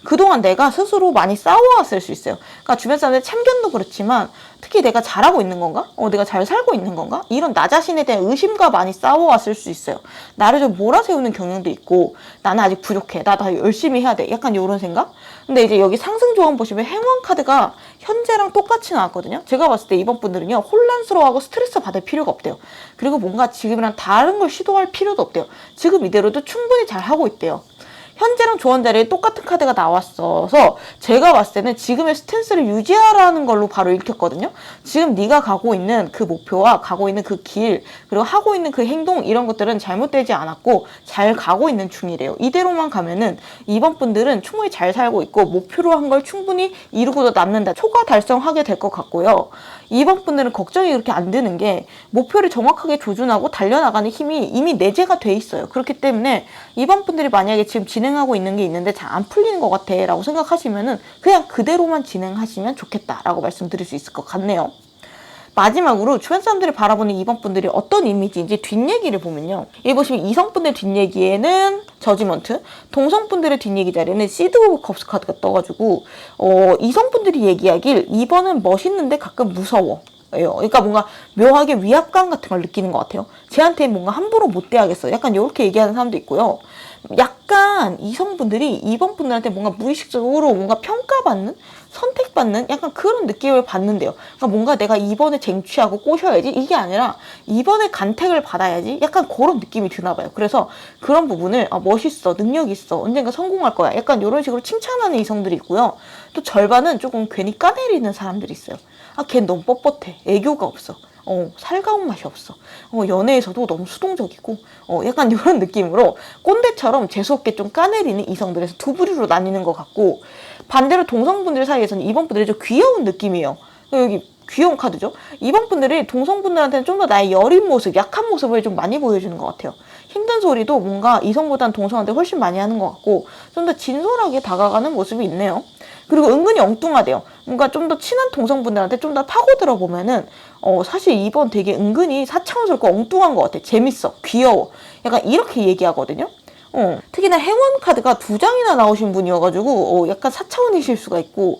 그동안 내가 스스로 많이 싸워왔을 수 있어요. 그러니까 주변 사람들 참견도 그렇지만 특히 내가 잘하고 있는 건가? 내가 잘 살고 있는 건가? 이런 나 자신에 대한 의심과 많이 싸워왔을 수 있어요. 나를 좀 몰아세우는 경향도 있고 나는 아직 부족해. 나 더 열심히 해야 돼. 약간 이런 생각? 근데 이제 여기 상승 조언 보시면 행운 카드가 현재랑 똑같이 나왔거든요. 제가 봤을 때 이번 분들은요, 혼란스러워하고 스트레스 받을 필요가 없대요. 그리고 뭔가 지금이랑 다른 걸 시도할 필요도 없대요. 지금 이대로도 충분히 잘 하고 있대요. 현재랑 조언 자리에 똑같은 카드가 나왔어서 제가 봤을 때는 지금의 스탠스를 유지하라는 걸로 바로 읽혔거든요. 지금 네가 가고 있는 그 목표와 가고 있는 그 길, 그리고 하고 있는 그 행동, 이런 것들은 잘못되지 않았고 잘 가고 있는 중이래요. 이대로만 가면은 이번 분들은 충분히 잘 살고 있고 목표로 한 걸 충분히 이루고도 남는다, 초과 달성하게 될 것 같고요. 이번 분들은 걱정이 그렇게 안 드는 게 목표를 정확하게 조준하고 달려나가는 힘이 이미 내재가 돼 있어요. 그렇기 때문에 이번 분들이 만약에 지금 진행하고 있는 게 있는데 잘 안 풀리는 것 같아 라고 생각하시면은 그냥 그대로만 진행하시면 좋겠다 라고 말씀드릴 수 있을 것 같네요. 마지막으로 주변 사람들이 바라보는 이번 분들이 어떤 이미지인지 뒷얘기를 보면요. 여기 보시면 이성분들 뒷얘기에는 저지먼트, 동성분들의 뒷얘기 자리에는 시드 오브 컵스 카드가 떠가지고 이성분들이 얘기하길 2번은 멋있는데 가끔 무서워. 그러니까 뭔가 묘하게 위압감 같은 걸 느끼는 것 같아요. 쟤한테 뭔가 함부로 못 대하겠어. 약간 이렇게 얘기하는 사람도 있고요. 약간 이성분들이 이번 분들한테 뭔가 무의식적으로 뭔가 평가받는, 선택받는 약간 그런 느낌을 받는데요. 그러니까 뭔가 내가 이번에 쟁취하고 꼬셔야지, 이게 아니라 이번에 간택을 받아야지, 약간 그런 느낌이 드나 봐요. 그래서 그런 부분을 멋있어, 능력 있어, 언젠가 성공할 거야, 약간 이런 식으로 칭찬하는 이성들이 있고요. 또 절반은 조금 괜히 까내리는 사람들이 있어요. 걔 너무 뻣뻣해, 애교가 없어, 살가운 맛이 없어, 연애에서도 너무 수동적이고, 약간 이런 느낌으로 꼰대처럼 재수없게 좀 까내리는 이성들에서 두 부류로 나뉘는 것 같고, 반대로 동성분들 사이에서는 이번 분들이 좀 귀여운 느낌이에요. 여기 귀여운 카드죠. 이번 분들이 동성분들한테는 좀 더 나의 여린 모습, 약한 모습을 좀 많이 보여주는 것 같아요. 힘든 소리도 뭔가 이성보다는 동성한테 훨씬 많이 하는 것 같고 좀 더 진솔하게 다가가는 모습이 있네요. 그리고 은근히 엉뚱하대요. 뭔가 좀 더 친한 동성분들한테 좀 더 파고들어 보면은 사실 이번 되게 은근히 사차원스럽고 엉뚱한 것 같아. 재밌어, 귀여워, 약간 이렇게 얘기하거든요. 특히나 행운 카드가 2장이나 나오신 분이어가지고 약간 4차원이실 수가 있고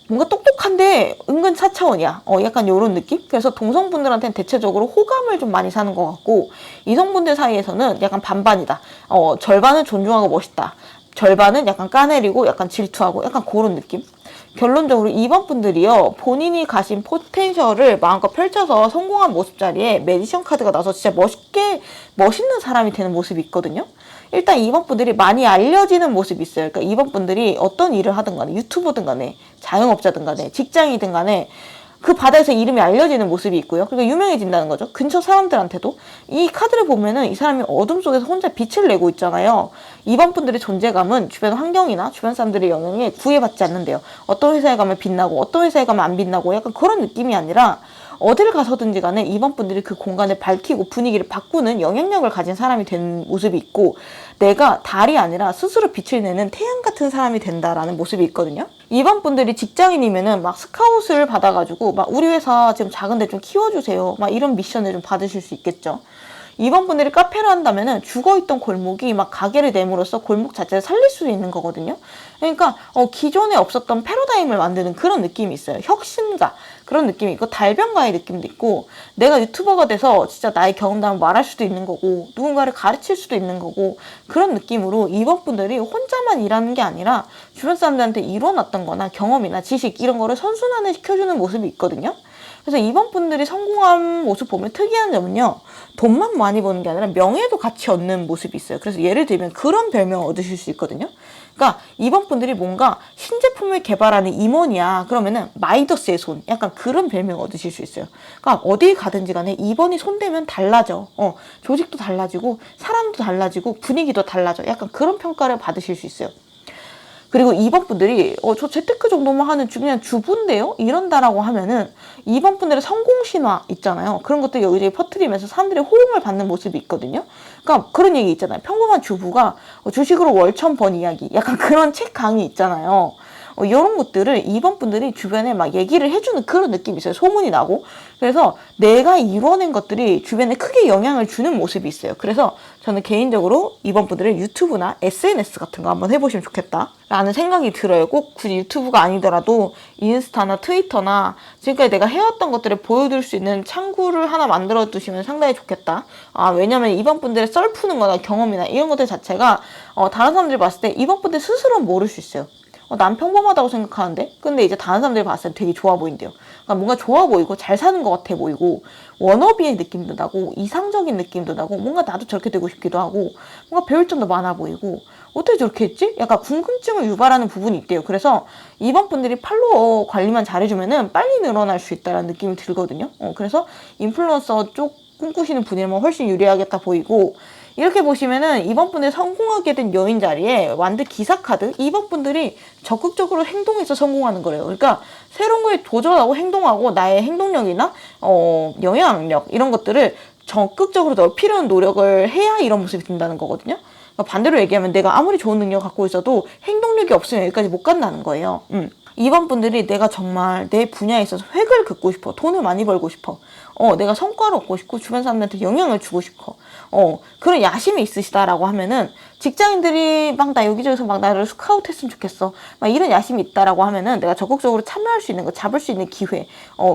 뭔가 똑똑한데 은근 4차원이야. 약간 이런 느낌? 그래서 동성분들한테는 대체적으로 호감을 좀 많이 사는 것 같고 이성분들 사이에서는 약간 반반이다. 절반은 존중하고 멋있다, 절반은 약간 까내리고 약간 질투하고 약간 그런 느낌? 결론적으로 이번 분들이요, 본인이 가진 포텐셜을 마음껏 펼쳐서 성공한 모습 자리에 매지션 카드가 나서 진짜 멋있는 사람이 되는 모습이 있거든요. 일단 이번 분들이 많이 알려지는 모습이 있어요. 그러니까 이번 분들이 어떤 일을 하든 간에, 유튜버든 간에, 자영업자든 간에, 직장이든 간에 그 바다에서 이름이 알려지는 모습이 있고요. 그러니까 유명해진다는 거죠. 근처 사람들한테도. 이 카드를 보면은 이 사람이 어둠 속에서 혼자 빛을 내고 있잖아요. 이번 분들의 존재감은 주변 환경이나 주변 사람들의 영향에 구애받지 않는데요. 어떤 회사에 가면 빛나고 어떤 회사에 가면 안 빛나고 약간 그런 느낌이 아니라 어딜 가서든지 간에 이번 분들이 그 공간을 밝히고 분위기를 바꾸는 영향력을 가진 사람이 된 모습이 있고 내가 달이 아니라 스스로 빛을 내는 태양 같은 사람이 된다라는 모습이 있거든요. 이번 분들이 직장인이면은 막 스카웃을 받아가지고 막 우리 회사 지금 작은데 좀 키워주세요, 막 이런 미션을 좀 받으실 수 있겠죠. 이번 분들이 카페를 한다면은 죽어있던 골목이 막 가게를 내므로써 골목 자체를 살릴 수 있는 거거든요. 그러니까 기존에 없었던 패러다임을 만드는 그런 느낌이 있어요. 혁신가 그런 느낌이 있고 달변가의 느낌도 있고 내가 유튜버가 돼서 진짜 나의 경험담을 말할 수도 있는 거고 누군가를 가르칠 수도 있는 거고 그런 느낌으로 이번 분들이 혼자만 일하는 게 아니라 주변 사람들한테 이뤄놨던 거나 경험이나 지식 이런 거를 선순환을 시켜주는 모습이 있거든요. 그래서 이번 분들이 성공한 모습 보면 특이한 점은요, 돈만 많이 버는 게 아니라 명예도 같이 얻는 모습이 있어요. 그래서 예를 들면 그런 별명을 얻으실 수 있거든요. 그러니까 이번 분들이 뭔가 신제품을 개발하는 임원이야 그러면은 마이더스의 손, 약간 그런 별명을 얻으실 수 있어요. 그러니까 어디 가든지 간에 이번이 손대면 달라져. 조직도 달라지고 사람도 달라지고 분위기도 달라져. 약간 그런 평가를 받으실 수 있어요. 그리고 2번 분들이 저 재테크 정도만 하는 그냥 주부인데요? 이런다라고 하면은 2번 분들의 성공 신화 있잖아요. 그런 것들 여기저기 퍼뜨리면서 사람들의 호응을 받는 모습이 있거든요. 그러니까 그런 얘기 있잖아요. 평범한 주부가 주식으로 월 1,000번 이야기. 약간 그런 책 강의 있잖아요. 이런 것들을 2번 분들이 주변에 막 얘기를 해주는 그런 느낌이 있어요. 소문이 나고. 그래서 내가 이뤄낸 것들이 주변에 크게 영향을 주는 모습이 있어요. 그래서 저는 개인적으로 2번 분들은 유튜브나 SNS 같은 거 한번 해보시면 좋겠다 라는 생각이 들어요. 꼭 굳이 유튜브가 아니더라도 인스타나 트위터나 지금까지 내가 해왔던 것들을 보여줄 수 있는 창구를 하나 만들어 두시면 상당히 좋겠다. 왜냐면 2번 분들의 썰 푸는 거나 경험이나 이런 것들 자체가 다른 사람들이 봤을 때 2번 분들 스스로는 모를 수 있어요. 난 평범하다고 생각하는데 근데 이제 다른 사람들이 봤을 때 되게 좋아 보인대요. 그러니까 뭔가 좋아 보이고 잘 사는 것 같아 보이고 워너비의 느낌도 나고 이상적인 느낌도 나고 뭔가 나도 저렇게 되고 싶기도 하고 뭔가 배울 점도 많아 보이고 어떻게 저렇게 했지? 약간 궁금증을 유발하는 부분이 있대요. 그래서 이번 분들이 팔로워 관리만 잘해주면은 빨리 늘어날 수 있다는 느낌이 들거든요. 그래서 인플루언서 쪽 꿈꾸시는 분이라면 훨씬 유리하겠다 보이고 이렇게 보시면은 이번 분들 성공하게 된 요인 자리에 완드 기사 카드 2번 분들이 적극적으로 행동해서 성공하는 거래요. 그러니까 새로운 거에 도전하고 행동하고 나의 행동력이나 영향력 이런 것들을 적극적으로 넓히려는 노력을 해야 이런 모습이 된다는 거거든요. 그러니까 반대로 얘기하면 내가 아무리 좋은 능력을 갖고 있어도 행동력이 없으면 여기까지 못 간다는 거예요. 2번 분들이 내가 정말 내 분야에 있어서 획을 긋고 싶어. 돈을 많이 벌고 싶어. 내가 성과를 얻고 싶고 주변 사람들한테 영향을 주고 싶어. 그런 야심이 있으시다라고 하면은 직장인들이 막 나 여기저기서 막 나를 스카우트 했으면 좋겠어. 막 이런 야심이 있다라고 하면은 내가 적극적으로 참여할 수 있는 거, 잡을 수 있는 기회.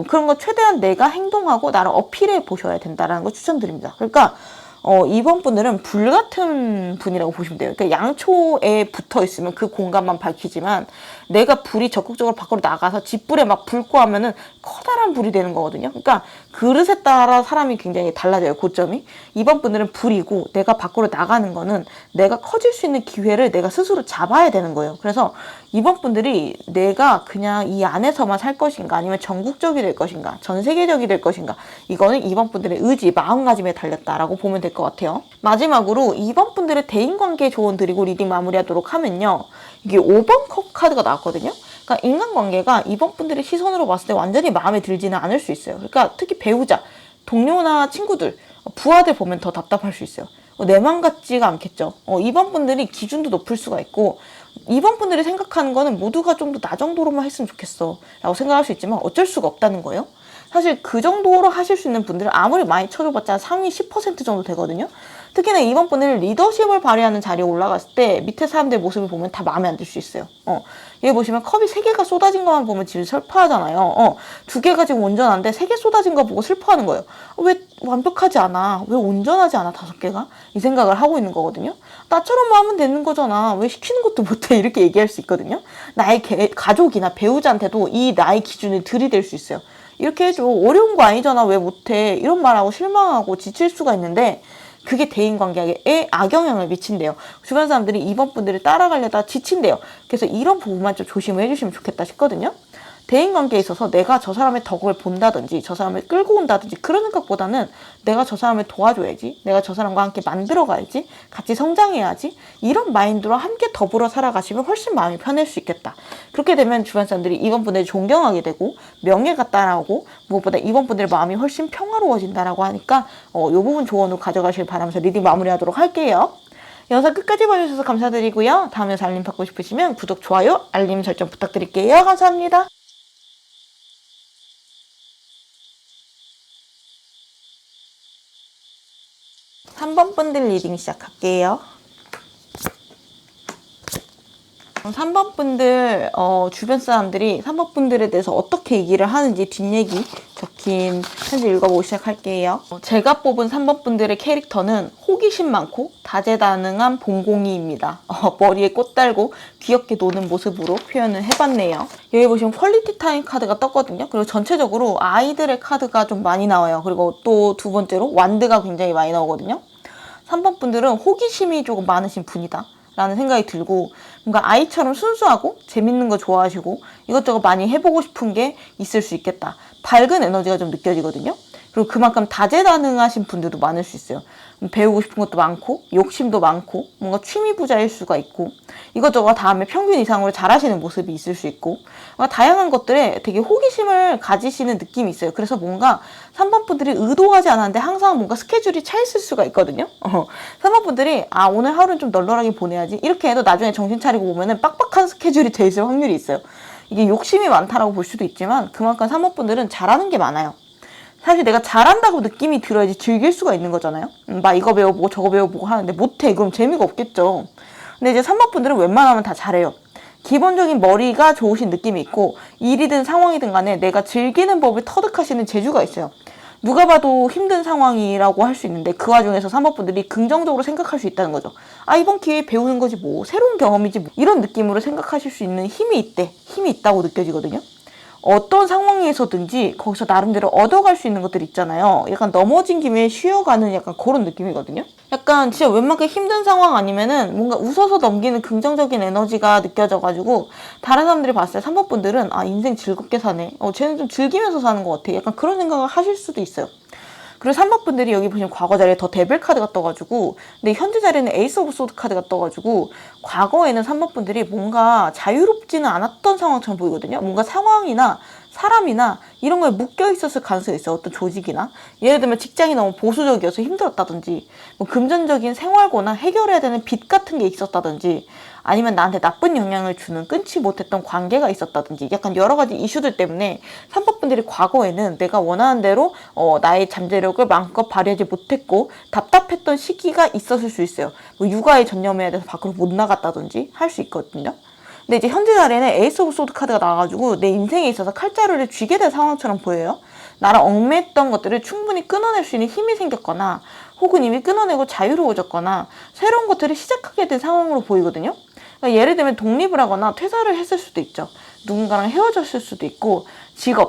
그런 거 최대한 내가 행동하고 나를 어필해 보셔야 된다라는 거 추천드립니다. 그러니까 2번 분들은 불 같은 분이라고 보시면 돼요. 그러니까 양초에 붙어 있으면 그 공간만 밝히지만 내가 불이 적극적으로 밖으로 나가서 집불에 막 불고 하면은 커다란 불이 되는 거거든요. 그러니까 그릇에 따라 사람이 굉장히 달라져요. 고점이. 2번 분들은 불이고 내가 밖으로 나가는 거는 내가 커질 수 있는 기회를 내가 스스로 잡아야 되는 거예요. 그래서 2번 분들이 내가 그냥 이 안에서만 살 것인가 아니면 전국적이 될 것인가 전 세계적이 될 것인가 이거는 2번 분들의 의지, 마음가짐에 달렸다라고 보면 될 것 같아요. 마지막으로 2번 분들의 대인관계 조언 드리고 리딩 마무리하도록 하면요. 이게 5번 컵 카드가 나왔거든요. 그러니까 인간관계가 2번 분들의 시선으로 봤을 때 완전히 마음에 들지는 않을 수 있어요. 그러니까 특히 배우자, 동료나 친구들, 부하들 보면 더 답답할 수 있어요. 내 맘 같지가 않겠죠. 2번 분들이 기준도 높을 수가 있고 2번 분들이 생각하는 거는 모두가 좀 더 나 정도로만 했으면 좋겠어 라고 생각할 수 있지만 어쩔 수가 없다는 거예요. 사실 그 정도로 하실 수 있는 분들은 아무리 많이 쳐줘봤자 상위 10% 정도 되거든요. 특히나 2번 분들은 리더십을 발휘하는 자리에 올라갔을 때 밑에 사람들의 모습을 보면 다 마음에 안 들 수 있어요. 여기 보시면 컵이 3개가 쏟아진 것만 보면 지금 슬퍼하잖아요. 2개가 지금 온전한데 3개 쏟아진 거 보고 슬퍼하는 거예요. 왜 완벽하지 않아? 왜 온전하지 않아? 5개가? 이 생각을 하고 있는 거거든요. 나처럼 하면 되는 거잖아. 왜 시키는 것도 못해? 이렇게 얘기할 수 있거든요. 나의 가족이나 배우자한테도 이 나의 기준을 들이댈 수 있어요. 이렇게 해줘. 어려운 거 아니잖아. 왜 못해? 이런 말하고 실망하고 지칠 수가 있는데 그게 대인관계에 악영향을 미친대요. 주변 사람들이 2번 분들을 따라가려다 지친대요. 그래서 이런 부분만 좀 조심을 해주시면 좋겠다 싶거든요. 대인관계에 있어서 내가 저 사람의 덕을 본다든지 저 사람을 끌고 온다든지 그런 생각보다는 내가 저 사람을 도와줘야지, 내가 저 사람과 함께 만들어가야지, 같이 성장해야지, 이런 마인드로 함께 더불어 살아가시면 훨씬 마음이 편할 수 있겠다. 그렇게 되면 주변 사람들이 2번 분들을 존경하게 되고 명예가 따라오고 무엇보다 2번 분들의 마음이 훨씬 평화로워진다라고 하니까 이 부분 조언으로 가져가실 바라면서 리딩 마무리하도록 할게요. 영상 끝까지 봐주셔서 감사드리고요. 다음 영상 알림 받고 싶으시면 구독, 좋아요, 알림 설정 부탁드릴게요. 감사합니다. 3번 분들 리딩 시작할게요. 3번 분들 주변 사람들이 3번 분들에 대해서 어떻게 얘기를 하는지 뒷얘기 적힌 편지 읽어보고 시작할게요. 제가 뽑은 3번 분들의 캐릭터는 호기심 많고 다재다능한 봉공이입니다. 머리에 꽃 달고 귀엽게 노는 모습으로 표현을 해봤네요. 여기 보시면 퀄리티 타임 카드가 떴거든요. 그리고 전체적으로 아이들의 카드가 좀 많이 나와요. 그리고 또 두 번째로 완드가 굉장히 많이 나오거든요. 3번 분들은 호기심이 조금 많으신 분이다 라는 생각이 들고 뭔가 아이처럼 순수하고 재밌는 거 좋아하시고 이것저것 많이 해보고 싶은 게 있을 수 있겠다. 밝은 에너지가 좀 느껴지거든요. 그리고 그만큼 다재다능하신 분들도 많을 수 있어요. 배우고 싶은 것도 많고 욕심도 많고 뭔가 취미 부자일 수가 있고 이것저것 다음에 평균 이상으로 잘하시는 모습이 있을 수 있고 다양한 것들에 되게 호기심을 가지시는 느낌이 있어요. 그래서 뭔가 3번 분들이 의도하지 않았는데 항상 뭔가 스케줄이 차 있을 수가 있거든요. 3번 분들이 오늘 하루는 좀 널널하게 보내야지 이렇게 해도 나중에 정신 차리고 보면은 빡빡한 스케줄이 돼 있을 확률이 있어요. 이게 욕심이 많다라고 볼 수도 있지만 그만큼 3번 분들은 잘하는 게 많아요. 사실 내가 잘한다고 느낌이 들어야지 즐길 수가 있는 거잖아요. 막 이거 배워보고 저거 배워보고 하는데 못해. 그럼 재미가 없겠죠. 근데 이제 3번 분들은 웬만하면 다 잘해요. 기본적인 머리가 좋으신 느낌이 있고 일이든 상황이든 간에 내가 즐기는 법을 터득하시는 재주가 있어요. 누가 봐도 힘든 상황이라고 할 수 있는데 그 와중에서 3번 분들이 긍정적으로 생각할 수 있다는 거죠. 이번 기회에 배우는 거지 뭐 새로운 경험이지 뭐 이런 느낌으로 생각하실 수 있는 힘이 있다고 느껴지거든요. 어떤 상황에서든지 거기서 나름대로 얻어갈 수 있는 것들 있잖아요. 약간 넘어진 김에 쉬어가는 약간 그런 느낌이거든요. 약간 진짜 웬만큼 힘든 상황 아니면은 뭔가 웃어서 넘기는 긍정적인 에너지가 느껴져가지고 다른 사람들이 봤을 때 3번 분들은 인생 즐겁게 사네. 쟤는 좀 즐기면서 사는 것 같아. 약간 그런 생각을 하실 수도 있어요. 그리고 3번 분들이 여기 보시면 과거 자리에 더 데빌 카드가 떠가지고 근데 현재 자리에는 에이스 오브 소드 카드가 떠가지고 과거에는 3번 분들이 뭔가 자유롭지는 않았던 상황처럼 보이거든요. 뭔가 상황이나 사람이나 이런 거에 묶여 있었을 가능성이 있어요. 어떤 조직이나 예를 들면 직장이 너무 보수적이어서 힘들었다든지 뭐 금전적인 생활고나 해결해야 되는 빚 같은 게 있었다든지 아니면 나한테 나쁜 영향을 주는 끊지 못했던 관계가 있었다든지 약간 여러 가지 이슈들 때문에 3번 분들이 과거에는 내가 원하는 대로 나의 잠재력을 마음껏 발휘하지 못했고 답답했던 시기가 있었을 수 있어요. 뭐 육아에 전념해야 돼서 밖으로 못 나갔다든지 할 수 있거든요. 근데 이제 현재 자리에는 에이스 오브 소드 카드가 나와가지고 내 인생에 있어서 칼자루를 쥐게 된 상황처럼 보여요. 나랑 얽매였던 것들을 충분히 끊어낼 수 있는 힘이 생겼거나 혹은 이미 끊어내고 자유로워졌거나 새로운 것들을 시작하게 된 상황으로 보이거든요. 그러니까 예를 들면 독립을 하거나 퇴사를 했을 수도 있죠. 누군가랑 헤어졌을 수도 있고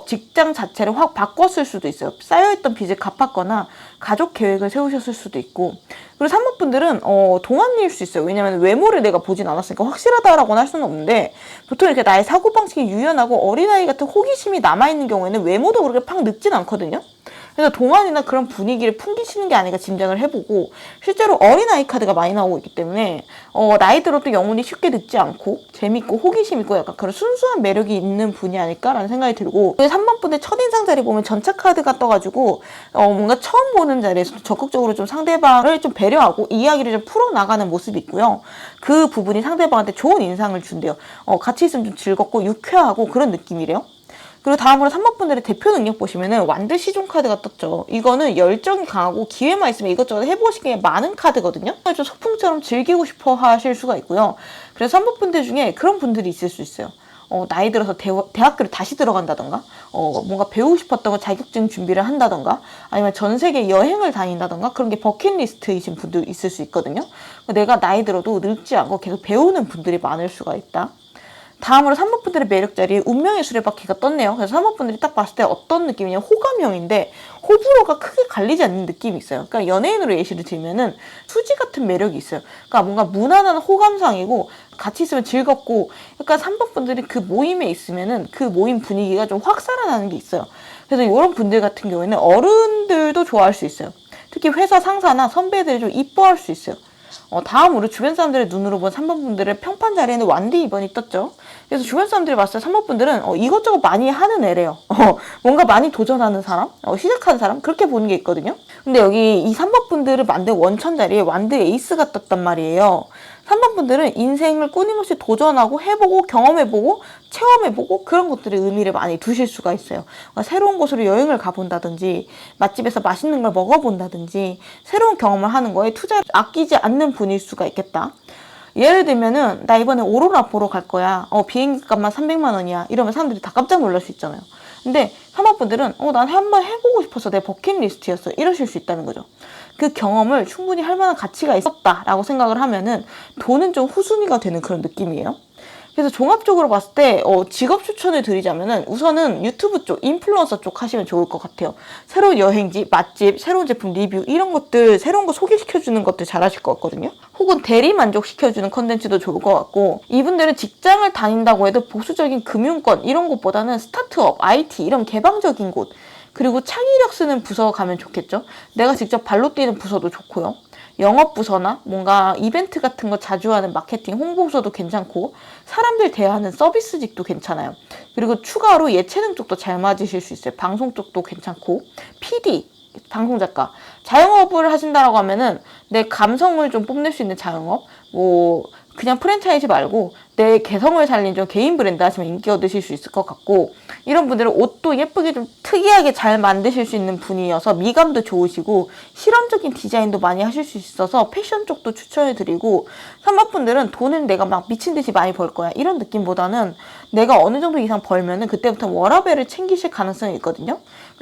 직장 자체를 확 바꿨을 수도 있어요. 쌓여있던 빚을 갚았거나 가족 계획을 세우셨을 수도 있고 그리고 3번 분들은 동안일 수 있어요. 왜냐면 외모를 내가 보진 않았으니까 확실하다라고는 할 수는 없는데 보통 이렇게 나의 사고방식이 유연하고 어린아이 같은 호기심이 남아있는 경우에는 외모도 그렇게 팍 늙진 않거든요. 그래서 동안이나 그런 분위기를 풍기시는 게 아닌가 짐작을 해보고 실제로 어린아이 카드가 많이 나오고 있기 때문에 나이 들어도 영혼이 쉽게 늙지 않고 재밌고 호기심 있고 약간 그런 순수한 매력이 있는 분이 아닐까라는 생각이 들고 3번 분의 첫인상 자리 보면 전차 카드가 떠가지고 뭔가 처음 보는 자리에서 적극적으로 좀 상대방을 좀 배려하고 이야기를 좀 풀어나가는 모습이 있고요. 그 부분이 상대방한테 좋은 인상을 준대요. 같이 있으면 좀 즐겁고 유쾌하고 그런 느낌이래요. 그리고 다음으로 3번 분들의 대표 능력 보시면은 완드 시종 카드가 떴죠. 이거는 열정이 강하고 기회만 있으면 이것저것 해보시기에 많은 카드거든요. 좀 소풍처럼 즐기고 싶어 하실 수가 있고요. 그래서 3번 분들 중에 그런 분들이 있을 수 있어요. 나이 들어서 대학교를 다시 들어간다던가 뭔가 배우고 싶었던 거 자격증 준비를 한다던가 아니면 전 세계 여행을 다닌다던가 그런 게 버킷리스트이신 분들 있을 수 있거든요. 내가 나이 들어도 늙지 않고 계속 배우는 분들이 많을 수가 있다. 다음으로 3번 분들의 매력 자리에 운명의 수레바퀴가 떴네요. 그래서 3번 분들이 딱 봤을 때 어떤 느낌이냐면 호감형인데 호불호가 크게 갈리지 않는 느낌이 있어요. 그러니까 연예인으로 예시를 들면은 수지 같은 매력이 있어요. 그러니까 뭔가 무난한 호감상이고 같이 있으면 즐겁고 약간 3번 분들이 그 모임에 있으면은 그 모임 분위기가 좀 확 살아나는 게 있어요. 그래서 이런 분들 같은 경우에는 어른들도 좋아할 수 있어요. 특히 회사 상사나 선배들이 좀 이뻐할 수 있어요. 다음으로 주변 사람들의 눈으로 본 3번 분들의 평판 자리에는 완드 2번이 떴죠. 그래서 주변 사람들이 봤을 때 3번 분들은 이것저것 많이 하는 애래요. 뭔가 많이 도전하는 사람, 시작하는 사람 그렇게 보는 게 있거든요. 근데 여기 이 3번 분들을 만든 원천 자리에 완드 에이스가 떴단 말이에요. 3번 분들은 인생을 끊임없이 도전하고 해보고 경험해보고 체험해보고 그런 것들의 의미를 많이 두실 수가 있어요. 그러니까 새로운 곳으로 여행을 가본다든지 맛집에서 맛있는 걸 먹어본다든지 새로운 경험을 하는 거에 투자를 아끼지 않는 분일 수가 있겠다. 예를 들면은 나 이번에 오로라 보러 갈 거야. 비행기 값만 300만 원이야. 이러면 사람들이 다 깜짝 놀랄 수 있잖아요. 근데 3번 분들은 난 한번 해보고 싶어서 내 버킷리스트였어. 이러실 수 있다는 거죠. 그 경험을 충분히 할 만한 가치가 있었다라고 생각을 하면은 돈은 좀 후순위가 되는 그런 느낌이에요. 그래서 종합적으로 봤을 때 직업 추천을 드리자면은 우선은 유튜브 쪽, 인플루언서 쪽 하시면 좋을 것 같아요. 새로운 여행지, 맛집, 새로운 제품 리뷰 이런 것들, 새로운 거 소개시켜주는 것들 잘하실 것 같거든요. 혹은 대리 만족시켜주는 컨텐츠도 좋을 것 같고 이분들은 직장을 다닌다고 해도 보수적인 금융권 이런 곳보다는 스타트업, IT 이런 개방적인 곳 그리고 창의력 쓰는 부서 가면 좋겠죠. 내가 직접 발로 뛰는 부서도 좋고요. 영업 부서나 뭔가 이벤트 같은 거 자주 하는 마케팅 홍보 부서도 괜찮고, 사람들 대하는 서비스직도 괜찮아요. 그리고 추가로 예체능 쪽도 잘 맞으실 수 있어요. 방송 쪽도 괜찮고, PD, 방송작가, 자영업을 하신다라고 하면은 내 감성을 좀 뽐낼 수 있는 자영업, 뭐 그냥 프랜차이즈 말고 내 개성을 살린 좀 개인 브랜드 하시면 인기 얻으실 수 있을 것 같고, 이런 분들은 옷도 예쁘게 좀 특이하게 잘 만드실 수 있는 분이어서 미감도 좋으시고 실험적인 디자인도 많이 하실 수 있어서 패션 쪽도 추천해드리고, 삼박분들은 돈은 내가 막 미친 듯이 많이 벌 거야 이런 느낌보다는 내가 어느 정도 이상 벌면은 그때부터 워라밸을 챙기실 가능성이 있거든요.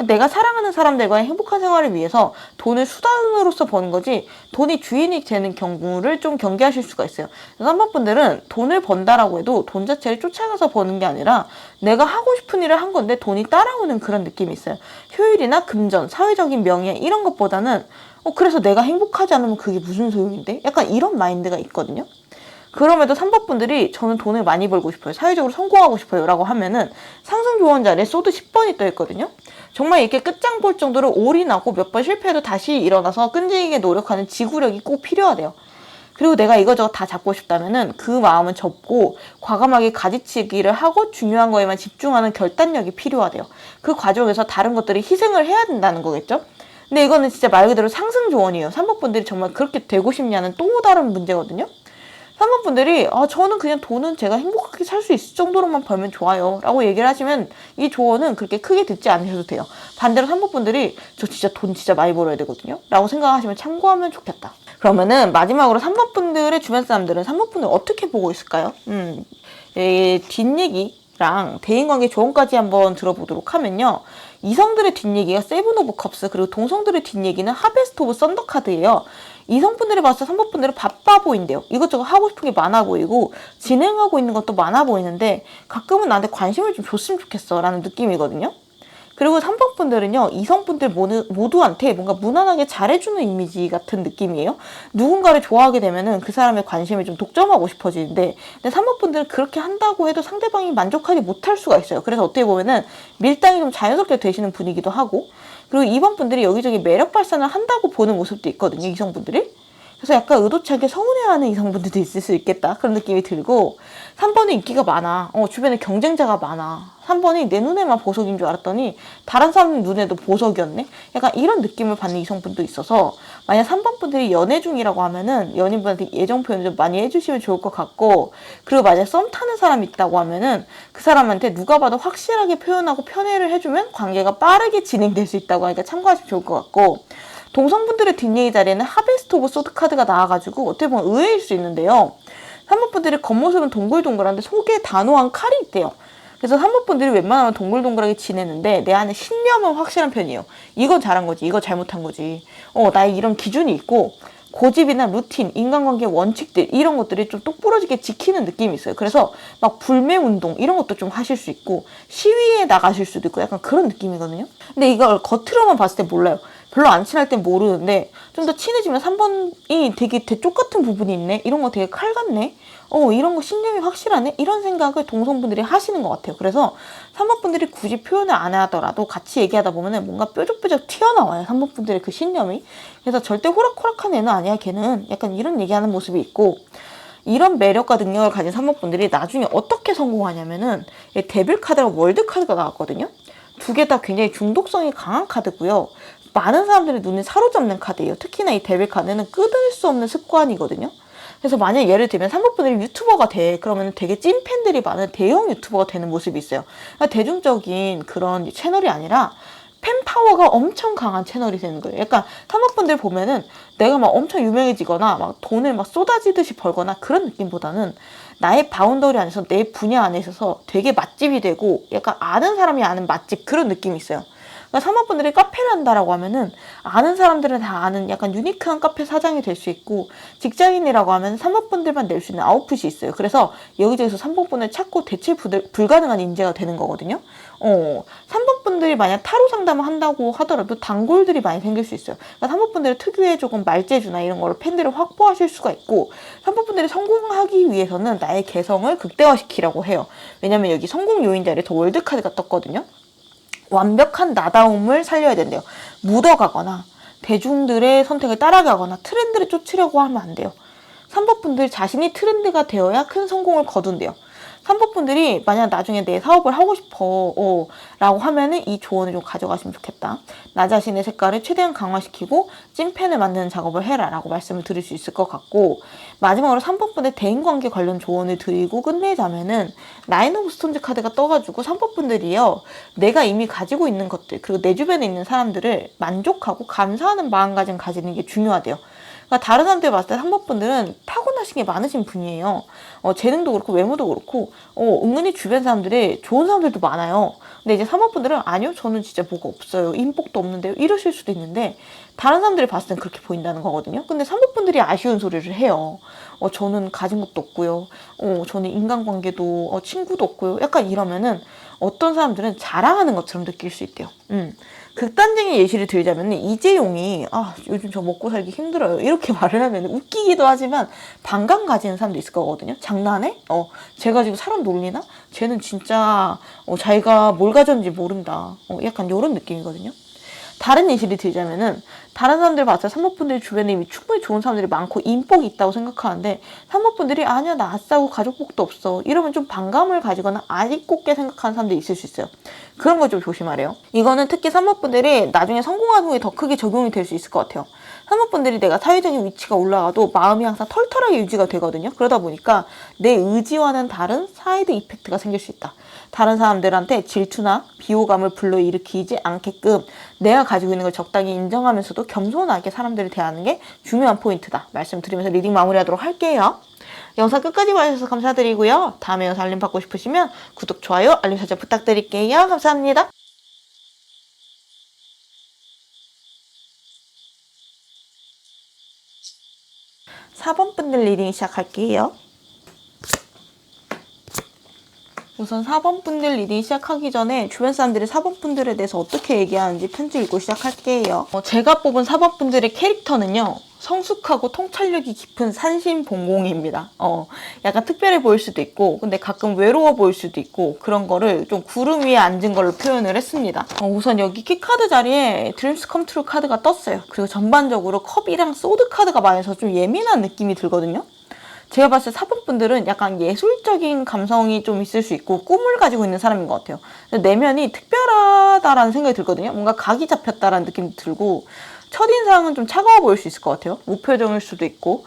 내가 사랑하는 사람들과의 행복한 생활을 위해서 돈을 수단으로서 버는 거지 돈이 주인이 되는 경우를 좀 경계하실 수가 있어요. 삼박분들은 돈을 번다라고 해도 돈 자체를 쫓아가서 버는 게 아니라 내가 하고 싶은 일을 한 건데 돈이 따라오는 그런 느낌이 있어요. 효율이나 금전, 사회적인 명예 이런 것보다는 그래서 내가 행복하지 않으면 그게 무슨 소용인데? 약간 이런 마인드가 있거든요. 그럼에도 삼박분들이 저는 돈을 많이 벌고 싶어요, 사회적으로 성공하고 싶어요 라고 하면은 상승 조언 자리에 소드 10번이 떠 있거든요. 정말 이렇게 끝장 볼 정도로 올인하고 몇 번 실패해도 다시 일어나서 끈질기게 노력하는 지구력이 꼭 필요하대요. 그리고 내가 이거저거 다 잡고 싶다면은 그 마음은 접고 과감하게 가지치기를 하고 중요한 거에만 집중하는 결단력이 필요하대요. 그 과정에서 다른 것들이 희생을 해야 된다는 거겠죠? 근데 이거는 진짜 말 그대로 상승 조언이에요. 삼박분들이 정말 그렇게 되고 싶냐는 또 다른 문제거든요. 삼박분들이 저는 그냥 돈은 제가 행복하게 살 수 있을 정도로만 벌면 좋아요 라고 얘기를 하시면 이 조언은 그렇게 크게 듣지 않으셔도 돼요. 반대로 삼박분들이 저 진짜 돈 진짜 많이 벌어야 되거든요 라고 생각하시면 참고하면 좋겠다. 그러면은 마지막으로 삼박분들의 주변 사람들은 삼박분들 어떻게 보고 있을까요? 뒷얘기랑 대인관계 조언까지 한번 들어보도록 하면요, 이성들의 뒷얘기가 세븐 오브 컵스, 그리고 동성들의 뒷얘기는 하베스트 오브 썬더카드예요. 이성분들이 봤을 때 삼박분들은 바빠 보인대요. 이것저것 하고 싶은 게 많아 보이고 진행하고 있는 것도 많아 보이는데 가끔은 나한테 관심을 좀 줬으면 좋겠어 라는 느낌이거든요. 그리고 삼박분들은요, 이성분들 모두한테 뭔가 무난하게 잘해주는 이미지 같은 느낌이에요. 누군가를 좋아하게 되면은 그 사람의 관심을 좀 독점하고 싶어지는데, 근데 삼박분들은 그렇게 한다고 해도 상대방이 만족하지 못할 수가 있어요. 그래서 어떻게 보면은 밀당이 좀 자연스럽게 되시는 분이기도 하고, 그리고 2번 분들이 여기저기 매력 발산을 한다고 보는 모습도 있거든요, 이성분들이. 그래서 약간 의도차게 서운해하는 이성분들도 있을 수 있겠다 그런 느낌이 들고, 3번은 인기가 많아. 주변에 경쟁자가 많아. 3번이 내 눈에만 보석인 줄 알았더니 다른 사람 눈에도 보석이었네? 약간 이런 느낌을 받는 이성분도 있어서, 만약 3번 분들이 연애 중이라고 하면은 연인분한테 애정 표현을 좀 많이 해주시면 좋을 것 같고, 그리고 만약 썸 타는 사람이 있다고 하면은 그 사람한테 누가 봐도 확실하게 표현하고 편애를 해주면 관계가 빠르게 진행될 수 있다고 하니까 참고하시면 좋을 것 같고, 동성분들의 뒷얘기 자리에는 하베스트 오브 소드 카드가 나와가지고 어떻게 보면 의외일 수 있는데요, 3번 분들이 겉모습은 동글동글한데 속에 단호한 칼이 있대요. 그래서 3번 분들이 웬만하면 동글동글하게 지내는데 내 안에 신념은 확실한 편이에요. 이건 잘한 거지, 이거 잘못한 거지. 나의 이런 기준이 있고 고집이나 루틴, 인간관계 원칙들 이런 것들이 좀 똑부러지게 지키는 느낌이 있어요. 그래서 막 불매운동 이런 것도 좀 하실 수 있고 시위에 나가실 수도 있고 약간 그런 느낌이거든요. 근데 이걸 겉으로만 봤을 때 몰라요. 별로 안 친할 땐 모르는데 좀 더 친해지면 3번이 되게 대쪽 같은 부분이 있네, 이런 거 되게 칼 같네, 이런 거 신념이 확실하네, 이런 생각을 동성분들이 하시는 것 같아요. 그래서 3번 분들이 굳이 표현을 안 하더라도 같이 얘기하다 보면은 뭔가 뾰족뾰족 튀어나와요, 3번 분들의 그 신념이. 그래서 절대 호락호락한 애는 아니야 걔는, 약간 이런 얘기하는 모습이 있고, 이런 매력과 능력을 가진 3번 분들이 나중에 어떻게 성공하냐면은 데빌 카드랑 월드 카드가 나왔거든요. 두 개 다 굉장히 중독성이 강한 카드고요, 많은 사람들의 눈을 사로잡는 카드예요. 특히나 이 데빌 카드는 끊을 수 없는 습관이거든요. 그래서 만약 예를 들면 3번 분들이 유튜버가 돼, 그러면 되게 찐 팬들이 많은 대형 유튜버가 되는 모습이 있어요. 그러니까 대중적인 그런 채널이 아니라 팬 파워가 엄청 강한 채널이 되는 거예요. 약간 3번 분들 보면은 내가 막 엄청 유명해지거나 막 돈을 막 쏟아지듯이 벌거나 그런 느낌보다는 나의 바운더리 안에서 내 분야 안에 있어서 되게 맛집이 되고 약간 아는 사람이 아는 맛집, 그런 느낌이 있어요. 그러니까 3번 분들이 카페를 한다라고 하면은 아는 사람들은 다 아는 약간 유니크한 카페 사장이 될 수 있고, 직장인이라고 하면 3번 분들만 낼 수 있는 아웃풋이 있어요. 그래서 여기저기서 3번 분을 찾고 대체 불가능한 인재가 되는 거거든요. 3번 분들이 만약 타로 상담을 한다고 하더라도 단골들이 많이 생길 수 있어요. 그러니까 3번 분들의 특유의 조금 말재주나 이런 거로 팬들을 확보하실 수가 있고, 3번 분들이 성공하기 위해서는 나의 개성을 극대화시키라고 해요. 왜냐면 여기 성공 요인 자리에 더 월드 카드가 떴거든요. 완벽한 나다움을 살려야 된대요. 묻어가거나 대중들의 선택을 따라가거나 트렌드를 쫓으려고 하면 안 돼요. 3번분들 자신이 트렌드가 되어야 큰 성공을 거둔대요. 3번분들이 만약 나중에 내 사업을 하고 싶어 라고 하면은 이 조언을 좀 가져가시면 좋겠다. 나 자신의 색깔을 최대한 강화시키고 찐펜을 만드는 작업을 해라 라고 말씀을 드릴 수 있을 것 같고, 마지막으로 3번분의 대인관계 관련 조언을 드리고 끝내자면은 나인 오브 스톤즈 카드가 떠가지고 3번분들이요, 내가 이미 가지고 있는 것들 그리고 내 주변에 있는 사람들을 만족하고 감사하는 마음가짐 가지는 게 중요하대요. 그러니까 다른 사람들 봤을 때 3번분들은 타고나신 게 많으신 분이에요. 재능도 그렇고 외모도 그렇고 은근히 주변 사람들이 좋은 사람들도 많아요. 근데 이제 3번분들은 아니요, 저는 진짜 뭐가 없어요, 인복도 없는데요, 이러실 수도 있는데 다른 사람들이 봤을 땐 그렇게 보인다는 거거든요. 근데 3번분들이 아쉬운 소리를 해요. 저는 가진 것도 없고요, 저는 인간관계도 친구도 없고요, 약간 이러면은 어떤 사람들은 자랑하는 것처럼 느낄 수 있대요. 극단적인 예시를 들자면 이재용이 요즘 저 먹고 살기 힘들어요 이렇게 말을 하면 웃기기도 하지만 반감 가지는 사람도 있을 거거든요. 장난해? 쟤가 지금 사람 놀리나? 쟤는 진짜 자기가 뭘 가졌는지 모른다, 약간 이런 느낌이거든요. 다른 예시를 들자면은 다른 사람들 봤을 때 3번분들 주변에 이미 충분히 좋은 사람들이 많고 인복이 있다고 생각하는데 3번분들이 아니야, 나 아싸고 가족복도 없어 이러면 좀 반감을 가지거나 아직곱게 생각하는 사람들이 있을 수 있어요. 그런 거 좀 조심하래요. 이거는 특히 3번분들이 나중에 성공한 후에 더 크게 적용이 될 수 있을 것 같아요. 3번분들이 내가 사회적인 위치가 올라가도 마음이 항상 털털하게 유지가 되거든요. 그러다 보니까 내 의지와는 다른 사이드 이펙트가 생길 수 있다. 다른 사람들한테 질투나 비호감을 불러일으키지 않게끔 내가 가지고 있는 걸 적당히 인정하면서도 겸손하게 사람들을 대하는 게 중요한 포인트다 말씀드리면서 리딩 마무리하도록 할게요. 영상 끝까지 봐주셔서 감사드리고요. 다음에 영상 알림 받고 싶으시면 구독, 좋아요, 알림 설정 부탁드릴게요. 감사합니다. 4번분들 리딩 시작할게요. 우선 4번분들 리딩 시작하기 전에 주변 사람들이 4번분들에 대해서 어떻게 얘기하는지 편지 읽고 시작할게요. 제가 뽑은 4번분들의 캐릭터는요, 성숙하고 통찰력이 깊은 산신봉공입니다. 약간 특별해 보일 수도 있고 근데 가끔 외로워 보일 수도 있고 그런 거를 좀 구름 위에 앉은 걸로 표현을 했습니다. 우선 여기 키카드 자리에 드림스 컴 트루 카드가 떴어요. 그리고 전반적으로 컵이랑 소드 카드가 많아서 좀 예민한 느낌이 들거든요. 제가 봤을 때 4번분들은 약간 예술적인 감성이 좀 있을 수 있고 꿈을 가지고 있는 사람인 것 같아요. 내면이 특별하다라는 생각이 들거든요. 뭔가 각이 잡혔다라는 느낌이 들고 첫인상은 좀 차가워 보일 수 있을 것 같아요. 무표정일 수도 있고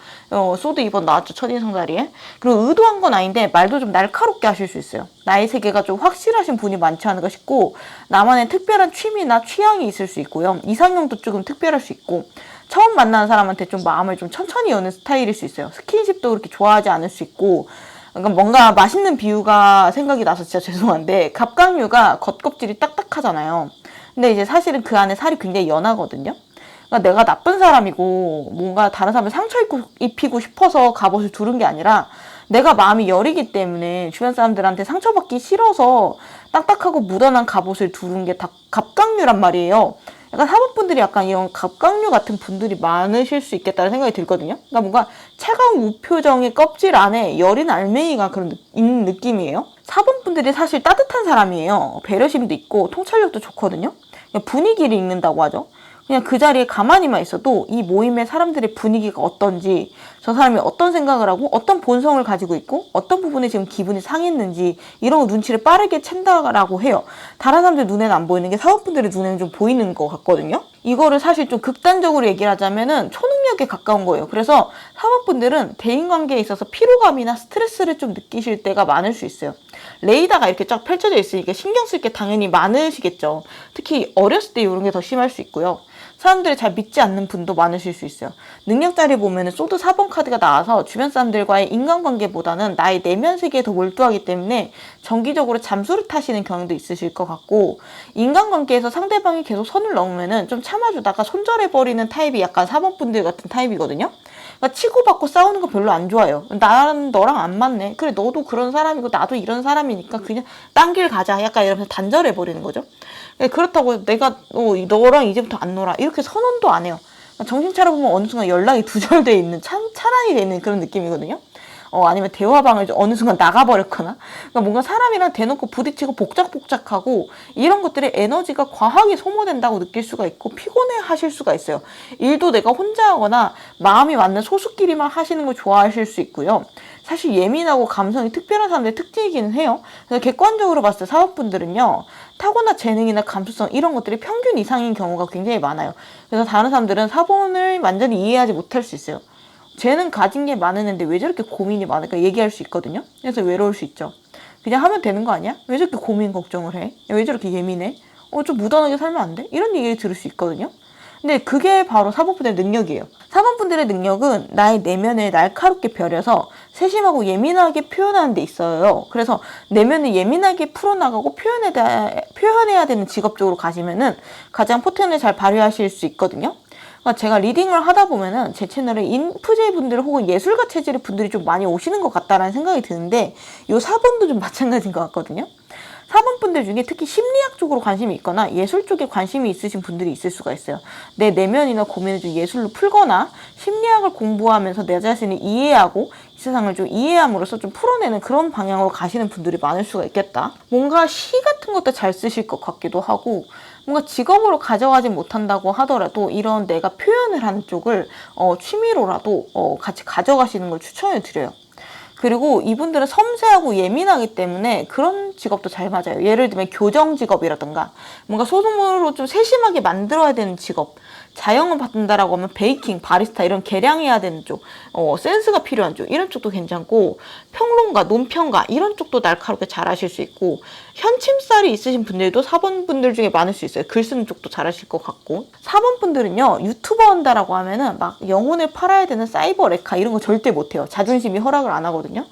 소드 2번 나왔죠, 첫인상 자리에. 그리고 의도한 건 아닌데 말도 좀 날카롭게 하실 수 있어요. 나의 세계가 좀 확실하신 분이 많지 않을까 싶고 나만의 특별한 취미나 취향이 있을 수 있고요. 이상형도 조금 특별할 수 있고 처음 만나는 사람한테 좀 마음을 좀 천천히 여는 스타일일 수 있어요. 스킨십도 그렇게 좋아하지 않을 수 있고, 그러니까 뭔가 맛있는 비유가 생각이 나서 진짜 죄송한데 갑각류가 겉껍질이 딱딱하잖아요. 근데 이제 사실은 그 안에 살이 굉장히 연하거든요. 그러니까 내가 나쁜 사람이고 뭔가 다른 사람을 상처 입히고 싶어서 갑옷을 두른 게 아니라 내가 마음이 여리기 때문에 주변 사람들한테 상처받기 싫어서 딱딱하고 묻어난 갑옷을 두른 게 다 갑각류란 말이에요. 약간 4번분들이 약간 이런 갑각류 같은 분들이 많으실 수 있겠다는 생각이 들거든요. 그러니까 뭔가 차가운 무표정의 껍질 안에 여린 알맹이가 있는 느낌이에요. 4번분들이 사실 따뜻한 사람이에요. 배려심도 있고 통찰력도 좋거든요. 분위기를 읽는다고 하죠. 그냥 그 자리에 가만히만 있어도 이 모임의 사람들의 분위기가 어떤지, 저 사람이 어떤 생각을 하고 어떤 본성을 가지고 있고 어떤 부분에 지금 기분이 상했는지 이런 거 눈치를 빠르게 챈다라고 해요. 다른 사람들 눈에는 안 보이는 게 4번분들의 눈에는 좀 보이는 것 같거든요. 이거를 사실 좀 극단적으로 얘기를 하자면은 초능력에 가까운 거예요. 그래서 4번분들은 대인관계에 있어서 피로감이나 스트레스를 좀 느끼실 때가 많을 수 있어요. 레이더가 이렇게 쫙 펼쳐져 있으니까 신경 쓸 게 당연히 많으시겠죠. 특히 어렸을 때 이런 게 더 심할 수 있고요. 사람들을 잘 믿지 않는 분도 많으실 수 있어요. 능력 자리 보면은 소드 4번 카드가 나와서 주변 사람들과의 인간관계보다는 나의 내면 세계에 더 몰두하기 때문에 정기적으로 잠수를 타시는 경향도 있으실 것 같고, 인간관계에서 상대방이 계속 선을 넘으면은 좀 참아주다가 손절해버리는 타입이 약간 4번 분들 같은 타입이거든요. 그러니까 치고받고 싸우는 거 별로 안 좋아해요. 나는 너랑 안 맞네. 그래, 너도 그런 사람이고 나도 이런 사람이니까 그냥 딴 길 가자. 약간 이러면서 단절해버리는 거죠. 그렇다고 내가 너랑 이제부터 안 놀아 이렇게 선언도 안 해요. 정신 차려보면 어느 순간 연락이 두절돼 있는 차단이 돼 있는 그런 느낌이거든요. 아니면 대화방을 어느 순간 나가버렸거나, 그러니까 뭔가 사람이랑 대놓고 부딪히고 복작복작하고 이런 것들이 에너지가 과하게 소모된다고 느낄 수가 있고 피곤해 하실 수가 있어요. 일도 내가 혼자 하거나 마음이 맞는 소수끼리만 하시는 걸 좋아하실 수 있고요. 사실 예민하고 감성이 특별한 사람들의 특징이기는 해요. 그래서 객관적으로 봤을 때 사업분들은요, 타고난 재능이나 감수성 이런 것들이 평균 이상인 경우가 굉장히 많아요. 그래서 다른 사람들은 사본을 완전히 이해하지 못할 수 있어요. 쟤는 가진 게 많은데 왜 저렇게 고민이 많을까 얘기할 수 있거든요. 그래서 외로울 수 있죠. 그냥 하면 되는 거 아니야? 왜 저렇게 고민 걱정을 해? 왜 저렇게 예민해? 좀 무던하게 살면 안 돼? 이런 얘기를 들을 수 있거든요. 근데 그게 바로 사본분들의 능력이에요. 사본분들의 능력은 나의 내면을 날카롭게 벼려서 세심하고 예민하게 표현하는 데 있어요. 그래서 내면을 예민하게 풀어나가고 표현해야 되는 직업 쪽으로 가시면은 가장 포텐을 잘 발휘하실 수 있거든요. 그러니까 제가 리딩을 하다 보면은 제 채널에 인프제 분들 혹은 예술가 체질의 분들이 좀 많이 오시는 것 같다라는 생각이 드는데 요 4번도 좀 마찬가지인 것 같거든요. 4번 분들 중에 특히 심리학 쪽으로 관심이 있거나 예술 쪽에 관심이 있으신 분들이 있을 수가 있어요. 내 내면이나 고민을 좀 예술로 풀거나 심리학을 공부하면서 내 자신을 이해하고 이 세상을 좀 이해함으로써 좀 풀어내는 그런 방향으로 가시는 분들이 많을 수가 있겠다. 뭔가 시 같은 것도 잘 쓰실 것 같기도 하고 뭔가 직업으로 가져가지 못한다고 하더라도 이런 내가 표현을 하는 쪽을 취미로라도 같이 가져가시는 걸 추천해 드려요. 그리고 이분들은 섬세하고 예민하기 때문에 그런 직업도 잘 맞아요. 예를 들면 교정 직업이라든가 뭔가 소규모로 좀 세심하게 만들어야 되는 직업, 자영을 받는다라고 하면 베이킹, 바리스타 이런 계량해야 되는 쪽, 센스가 필요한 쪽 이런 쪽도 괜찮고 평론가, 논평가 이런 쪽도 날카롭게 잘 하실 수 있고 현침살이 있으신 분들도 4번 분들 중에 많을 수 있어요. 글 쓰는 쪽도 잘 하실 것 같고 4번 분들은요 유튜버 한다라고 하면은 막 영혼을 팔아야 되는 사이버 레카 이런 거 절대 못해요. 자존심이 허락을 안 하거든요.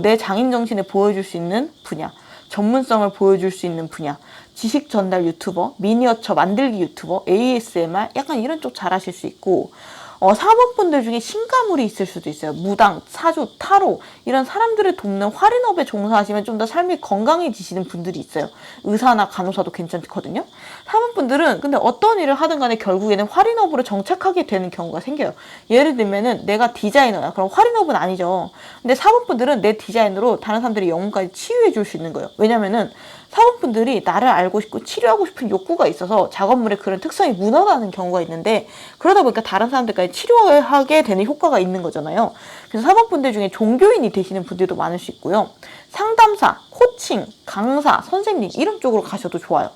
내 장인 정신을 보여줄 수 있는 분야, 전문성을 보여줄 수 있는 분야, 지식 전달 유튜버, 미니어처 만들기 유튜버, ASMR 약간 이런 쪽 잘하실 수 있고 4번 분들 중에 신가물이 있을 수도 있어요. 무당, 사주, 타로 이런 사람들을 돕는 활인업에 종사하시면 좀 더 삶이 건강해지시는 분들이 있어요. 의사나 간호사도 괜찮거든요. 4번 분들은 근데 어떤 일을 하든 간에 결국에는 활인업으로 정착하게 되는 경우가 생겨요. 예를 들면은 내가 디자이너야. 그럼 활인업은 아니죠. 근데 4번 분들은 내 디자인으로 다른 사람들의 영혼까지 치유해 줄 수 있는 거예요. 왜냐면은 사원분들이 나를 알고 싶고 치료하고 싶은 욕구가 있어서 작업물의 그런 특성이 무너나는 경우가 있는데 그러다 보니까 다른 사람들까지 치료하게 되는 효과가 있는 거잖아요. 그래서 사원분들 중에 종교인이 되시는 분들도 많을 수 있고요. 상담사, 코칭, 강사, 선생님 이런 쪽으로 가셔도 좋아요.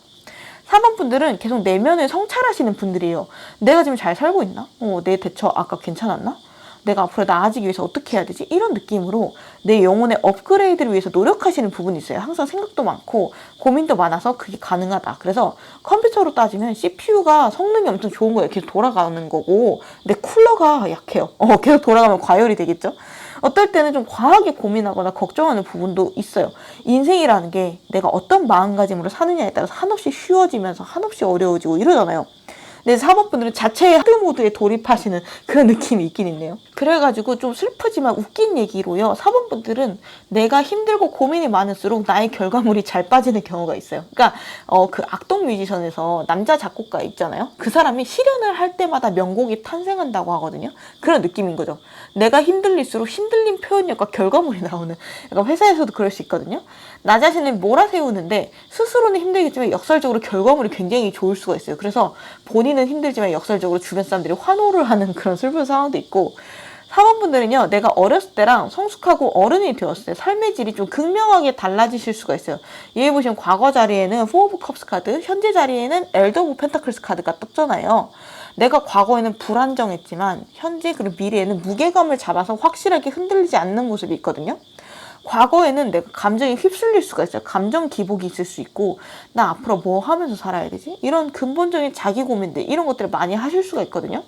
4번 분들은 계속 내면을 성찰하시는 분들이에요. 내가 지금 잘 살고 있나? 내 대처 아까 괜찮았나? 내가 앞으로 나아지기 위해서 어떻게 해야 되지? 이런 느낌으로 내 영혼의 업그레이드를 위해서 노력하시는 부분이 있어요. 항상 생각도 많고 고민도 많아서 그게 가능하다. 그래서 컴퓨터로 따지면 CPU가 성능이 엄청 좋은 거예요. 계속 돌아가는 거고 근데 쿨러가 약해요. 계속 돌아가면 과열이 되겠죠? 어떨 때는 좀 과하게 고민하거나 걱정하는 부분도 있어요. 인생이라는 게 내가 어떤 마음가짐으로 사느냐에 따라서 한없이 쉬워지면서 한없이 어려워지고 이러잖아요. 근데 4번 분들은 자체의 하드 모드에 돌입하시는 그런 느낌이 있긴 있네요. 그래가지고 좀 슬프지만 웃긴 얘기로요. 4번 분들은 내가 힘들고 고민이 많을수록 나의 결과물이 잘 빠지는 경우가 있어요. 그러니까 그 악동 뮤지션에서 남자 작곡가 있잖아요. 그 사람이 실현을 할 때마다 명곡이 탄생한다고 하거든요. 그런 느낌인 거죠. 내가 힘들릴수록 힘들린 표현력과 결과물이 나오는 약간 회사에서도 그럴 수 있거든요. 나 자신을 몰아세우는데 스스로는 힘들겠지만 역설적으로 결과물이 굉장히 좋을 수가 있어요. 그래서 본인은 힘들지만 역설적으로 주변 사람들이 환호를 하는 그런 슬픈 상황도 있고 4번 분들은요. 내가 어렸을 때랑 성숙하고 어른이 되었을 때 삶의 질이 좀 극명하게 달라지실 수가 있어요. 여기 보시면 과거 자리에는 4 오브 컵스 카드, 현재 자리에는 엘더 오브 펜타클스 카드가 떴잖아요. 내가 과거에는 불안정했지만 현재 그리고 미래에는 무게감을 잡아서 확실하게 흔들리지 않는 모습이 있거든요. 과거에는 내가 감정에 휩쓸릴 수가 있어요. 감정 기복이 있을 수 있고 나 앞으로 뭐 하면서 살아야 되지? 이런 근본적인 자기 고민들 이런 것들을 많이 하실 수가 있거든요.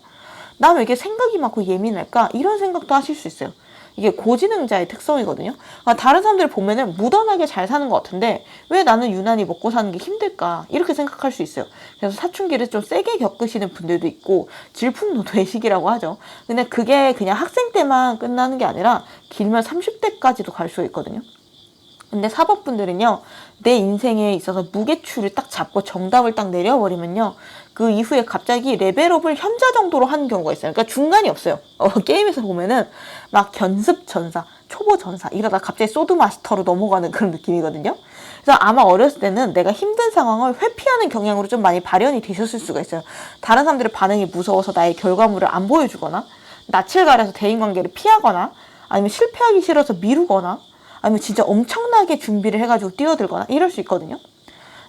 나 왜 이렇게 생각이 많고 예민할까? 이런 생각도 하실 수 있어요. 이게 고지능자의 특성이거든요. 그러니까 다른 사람들 보면은 무던하게 잘 사는 것 같은데 왜 나는 유난히 먹고 사는 게 힘들까? 이렇게 생각할 수 있어요. 그래서 사춘기를 좀 세게 겪으시는 분들도 있고 질풍노도의 시기라고 하죠. 근데 그게 그냥 학생 때만 끝나는 게 아니라 길면 30대까지도 갈 수가 있거든요. 근데 사법분들은요, 내 인생에 있어서 무게추를 딱 잡고 정답을 딱 내려버리면요, 그 이후에 갑자기 레벨업을 현자 정도로 하는 경우가 있어요. 그러니까 중간이 없어요. 게임에서 보면은 막 견습 전사, 초보 전사 이러다 갑자기 소드 마스터로 넘어가는 그런 느낌이거든요. 그래서 아마 어렸을 때는 내가 힘든 상황을 회피하는 경향으로 좀 많이 발현이 되셨을 수가 있어요. 다른 사람들의 반응이 무서워서 나의 결과물을 안 보여주거나, 낯을 가려서 대인관계를 피하거나, 아니면 실패하기 싫어서 미루거나, 아니면 진짜 엄청나게 준비를 해가지고 뛰어들거나 이럴 수 있거든요.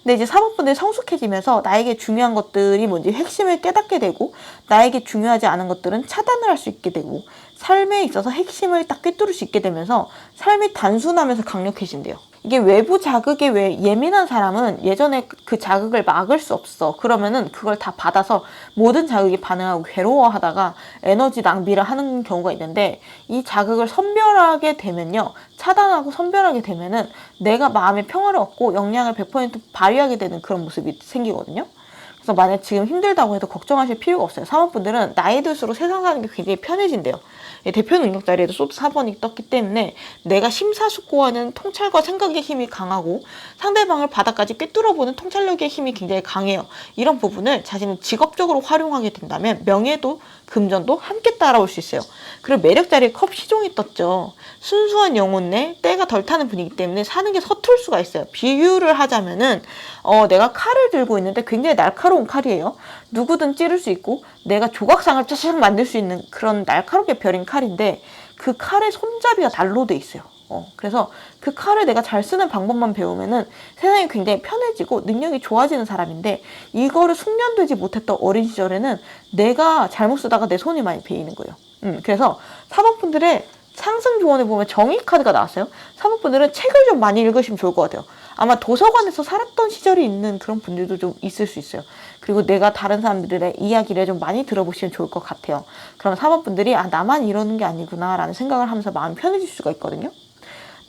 근데 이제 사법분들이 성숙해지면서 나에게 중요한 것들이 뭔지 핵심을 깨닫게 되고, 나에게 중요하지 않은 것들은 차단을 할 수 있게 되고, 삶에 있어서 핵심을 딱 꿰뚫을 수 있게 되면서 삶이 단순하면서 강력해진대요. 이게 외부 자극에 왜 예민한 사람은 예전에 그 자극을 막을 수 없어. 그러면은 그걸 다 받아서 모든 자극에 반응하고 괴로워하다가 에너지 낭비를 하는 경우가 있는데, 이 자극을 선별하게 되면요, 차단하고 선별하게 되면은 내가 마음의 평화를 얻고 역량을 100% 발휘하게 되는 그런 모습이 생기거든요. 그래서 만약 지금 힘들다고 해도 걱정하실 필요가 없어요. 사모분들은 나이 들수록 세상 사는 게 굉장히 편해진대요. 대표 능력 자리에도 소드 4번이 떴기 때문에 내가 심사숙고하는 통찰과 생각의 힘이 강하고, 상대방을 바닥까지 꿰뚫어보는 통찰력의 힘이 굉장히 강해요. 이런 부분을 자신은 직업적으로 활용하게 된다면 명예도 금전도 함께 따라올 수 있어요. 그리고 매력 자리에 컵 시종이 떴죠. 순수한 영혼 내 때가 덜 타는 분위기 때문에 사는 게 서툴 수가 있어요. 비유를 하자면은 내가 칼을 들고 있는데 굉장히 날카로운 칼이에요. 누구든 찌를 수 있고 내가 조각상을 짜르륵 만들 수 있는 그런 날카롭게 벼린 칼인데, 그 칼의 손잡이가 날로 돼 있어요. 그래서 그 칼을 내가 잘 쓰는 방법만 배우면은 세상이 굉장히 편해지고 능력이 좋아지는 사람인데, 이거를 숙련되지 못했던 어린 시절에는 내가 잘못 쓰다가 내 손이 많이 베이는 거예요. 그래서 사모분들의 상승 조언에 보면 정의 카드가 나왔어요. 사모분들은 책을 좀 많이 읽으시면 좋을 것 같아요. 아마 도서관에서 살았던 시절이 있는 그런 분들도 좀 있을 수 있어요. 그리고 내가 다른 사람들의 이야기를 좀 많이 들어보시면 좋을 것 같아요. 그럼 사모분들이 나만 이러는 게 아니구나 라는 생각을 하면서 마음이 편해질 수가 있거든요.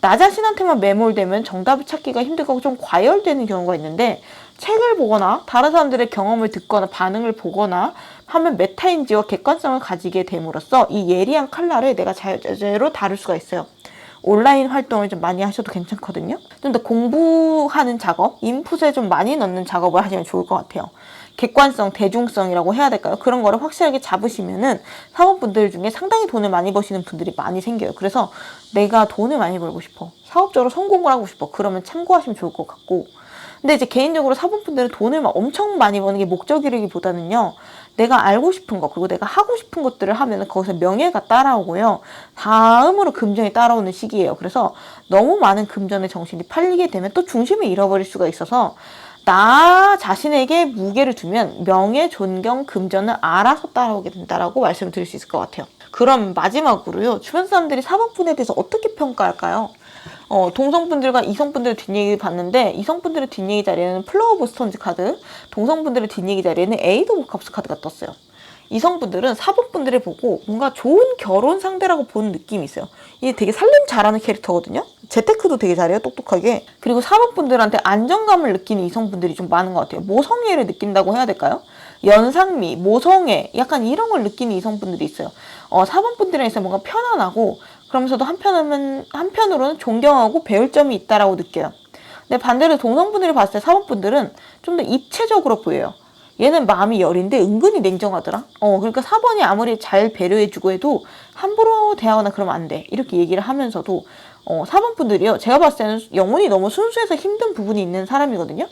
나 자신한테만 매몰되면 정답을 찾기가 힘들고 좀 과열되는 경우가 있는데, 책을 보거나 다른 사람들의 경험을 듣거나 반응을 보거나 하면 메타인지와 객관성을 가지게 됨으로써 이 예리한 칼날을 내가 자유자재로 다룰 수가 있어요. 온라인 활동을 좀 많이 하셔도 괜찮거든요. 좀 더 공부하는 작업, 인풋에 좀 많이 넣는 작업을 하시면 좋을 것 같아요. 객관성, 대중성이라고 해야 될까요? 그런 거를 확실하게 잡으시면은 사업분들 중에 상당히 돈을 많이 버시는 분들이 많이 생겨요. 그래서 내가 돈을 많이 벌고 싶어, 사업적으로 성공을 하고 싶어, 그러면 참고하시면 좋을 것 같고, 근데 이제 개인적으로 사업분들은 돈을 막 엄청 많이 버는 게 목적이라기보다는요, 내가 알고 싶은 거, 그리고 내가 하고 싶은 것들을 하면 거기서 명예가 따라오고요, 다음으로 금전이 따라오는 시기예요. 그래서 너무 많은 금전의 정신이 팔리게 되면 또 중심을 잃어버릴 수가 있어서, 나 자신에게 무게를 두면 명예, 존경, 금전은 알아서 따라오게 된다라고 말씀을 드릴 수 있을 것 같아요. 그럼 마지막으로요, 주변 사람들이 사모분에 대해서 어떻게 평가할까요? 동성분들과 이성분들의 뒷얘기 봤는데, 이성분들의 뒷얘기 자리에는 플로어 오브 스톤즈 카드, 동성분들의 뒷얘기 자리에는 에이드 오브 컵스 카드가 떴어요. 이성분들은 사법분들을 보고 뭔가 좋은 결혼 상대라고 보는 느낌이 있어요. 이게 되게 살림 잘하는 캐릭터거든요. 재테크도 되게 잘해요, 똑똑하게. 그리고 사법분들한테 안정감을 느끼는 이성분들이 좀 많은 것 같아요. 모성애를 느낀다고 해야 될까요? 연상미, 모성애, 약간 이런 걸 느끼는 이성분들이 있어요. 사법분들에 있어서 뭔가 편안하고, 그러면서도 한편으로는 존경하고 배울 점이 있다라고 느껴요. 근데 반대로 동성분들이 봤을 때 사법분들은 좀 더 입체적으로 보여요. 얘는 마음이 여린데 은근히 냉정하더라. 그러니까 4번이 아무리 잘 배려해주고 해도 함부로 대하거나 그러면 안 돼, 이렇게 얘기를 하면서도 4번 분들이요, 제가 봤을 때는 영혼이 너무 순수해서 힘든 부분이 있는 사람이거든요.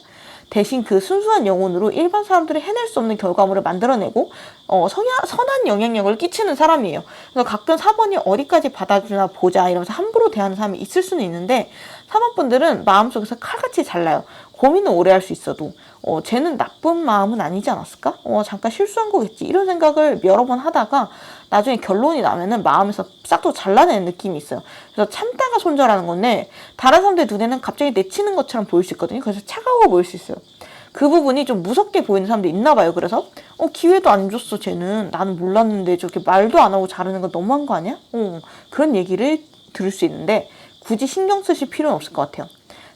대신 그 순수한 영혼으로 일반 사람들이 해낼 수 없는 결과물을 만들어내고 선한 영향력을 끼치는 사람이에요. 그래서 가끔 4번이 어디까지 받아주나 보자 이러면서 함부로 대하는 사람이 있을 수는 있는데, 4번 분들은 마음속에서 칼같이 잘라요. 고민을 오래 할 수 있어도 쟤는 나쁜 마음은 아니지 않았을까? 잠깐 실수한 거겠지, 이런 생각을 여러 번 하다가 나중에 결론이 나면은 마음에서 싹도 잘라내는 느낌이 있어요. 그래서 참다가 손절하는 건데, 다른 사람들 눈에는 갑자기 내치는 것처럼 보일 수 있거든요. 그래서 차가워 보일 수 있어요. 그 부분이 좀 무섭게 보이는 사람도 있나 봐요. 그래서 기회도 안 줬어 쟤는, 나는 몰랐는데 저렇게 말도 안 하고 자르는 건 너무한 거 아니야? 그런 얘기를 들을 수 있는데 굳이 신경 쓰실 필요는 없을 것 같아요.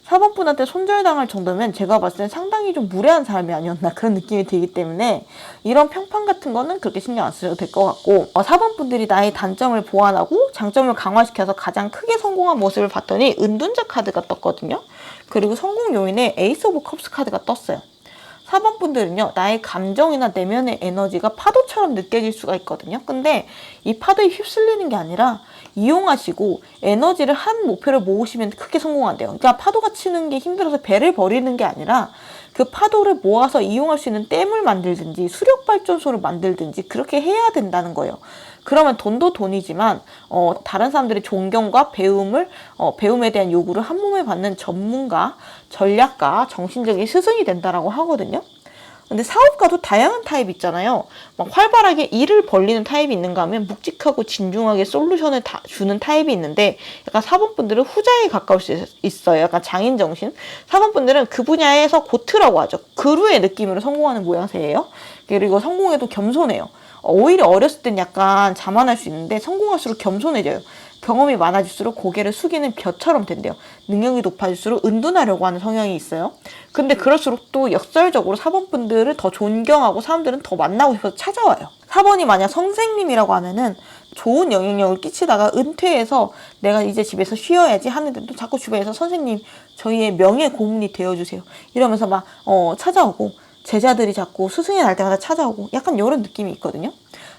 4번 분한테 손절당할 정도면 제가 봤을 땐 상당히 좀 무례한 사람이 아니었나, 그런 느낌이 들기 때문에 이런 평판 같은 거는 그렇게 신경 안 쓰셔도 될 것 같고, 4번 분들이 나의 단점을 보완하고 장점을 강화시켜서 가장 크게 성공한 모습을 봤더니 은둔자 카드가 떴거든요. 그리고 성공 요인에 에이스 오브 컵스 카드가 떴어요. 4번 분들은요, 나의 감정이나 내면의 에너지가 파도처럼 느껴질 수가 있거든요. 근데 이 파도에 휩쓸리는 게 아니라 이용하시고 에너지를 한 목표를 모으시면 크게 성공한대요. 그러니까 파도가 치는 게 힘들어서 배를 버리는 게 아니라 그 파도를 모아서 이용할 수 있는 댐을 만들든지 수력발전소를 만들든지 그렇게 해야 된다는 거예요. 그러면 돈도 돈이지만 다른 사람들의 존경과 배움에 대한 요구를 한 몸에 받는 전문가, 전략가, 정신적인 스승이 된다라고 하거든요. 근데 사업가도 다양한 타입이 있잖아요. 막 활발하게 일을 벌리는 타입이 있는가 하면 묵직하고 진중하게 솔루션을 주는 타입이 있는데 약간 4번 분들은 후자에 가까울 수 있어요. 약간 장인 정신. 4번 분들은 그 분야에서 고트라고 하죠. 그루의 느낌으로 성공하는 모양새예요. 그리고 성공해도 겸손해요. 오히려 어렸을 땐 약간 자만할 수 있는데 성공할수록 겸손해져요. 경험이 많아질수록 고개를 숙이는 벼처럼 된대요. 능력이 높아질수록 은둔하려고 하는 성향이 있어요. 근데 그럴수록 또 역설적으로 4번 분들을 더 존경하고 사람들은 더 만나고 싶어서 찾아와요. 4번이 만약 선생님이라고 하면은 좋은 영향력을 끼치다가 은퇴해서 내가 이제 집에서 쉬어야지 하는데도 자꾸 주변에서 선생님 저희의 명예 고문이 되어주세요 이러면서 막 찾아오고 제자들이 자꾸 스승이 날 때마다 찾아오고 약간 이런 느낌이 있거든요.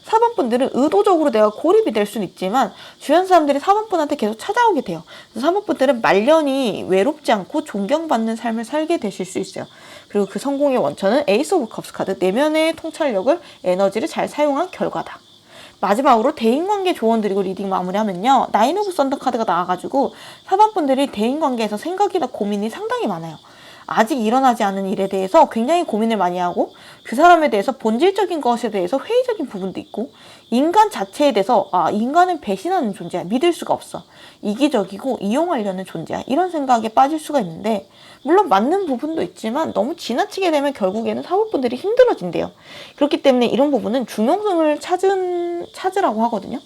4번 분들은 의도적으로 내가 고립이 될 수는 있지만 주변 사람들이 4번 분한테 계속 찾아오게 돼요. 그래서 4번 분들은 말년이 외롭지 않고 존경받는 삶을 살게 되실 수 있어요. 그리고 그 성공의 원천은 에이스 오브 컵스 카드, 내면의 통찰력을, 에너지를 잘 사용한 결과다. 마지막으로 대인관계 조언 드리고 리딩 마무리하면요. 나인 오브 썬더 카드가 나와가지고 4번 분들이 대인관계에서 생각이나 고민이 상당히 많아요. 아직 일어나지 않은 일에 대해서 굉장히 고민을 많이 하고 그 사람에 대해서 본질적인 것에 대해서 회의적인 부분도 있고 인간 자체에 대해서 인간은 배신하는 존재야. 믿을 수가 없어. 이기적이고 이용하려는 존재야. 이런 생각에 빠질 수가 있는데 물론 맞는 부분도 있지만 너무 지나치게 되면 결국에는 사업분들이 힘들어진대요. 그렇기 때문에 이런 부분은 중용성을 찾으라고 하거든요.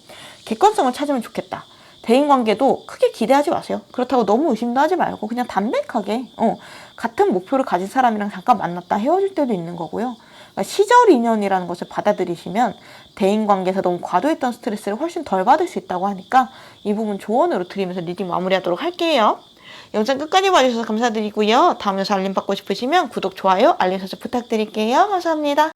객관성을 찾으면 좋겠다. 대인관계도 크게 기대하지 마세요. 그렇다고 너무 의심도 하지 말고 그냥 담백하게 같은 목표를 가진 사람이랑 잠깐 만났다 헤어질 때도 있는 거고요. 그러니까 시절 인연이라는 것을 받아들이시면 대인관계에서 너무 과도했던 스트레스를 훨씬 덜 받을 수 있다고 하니까 이 부분 조언으로 드리면서 리딩 마무리하도록 할게요. 영상 끝까지 봐주셔서 감사드리고요. 다음 영상 알림 받고 싶으시면 구독, 좋아요, 알림 설정 부탁드릴게요. 감사합니다.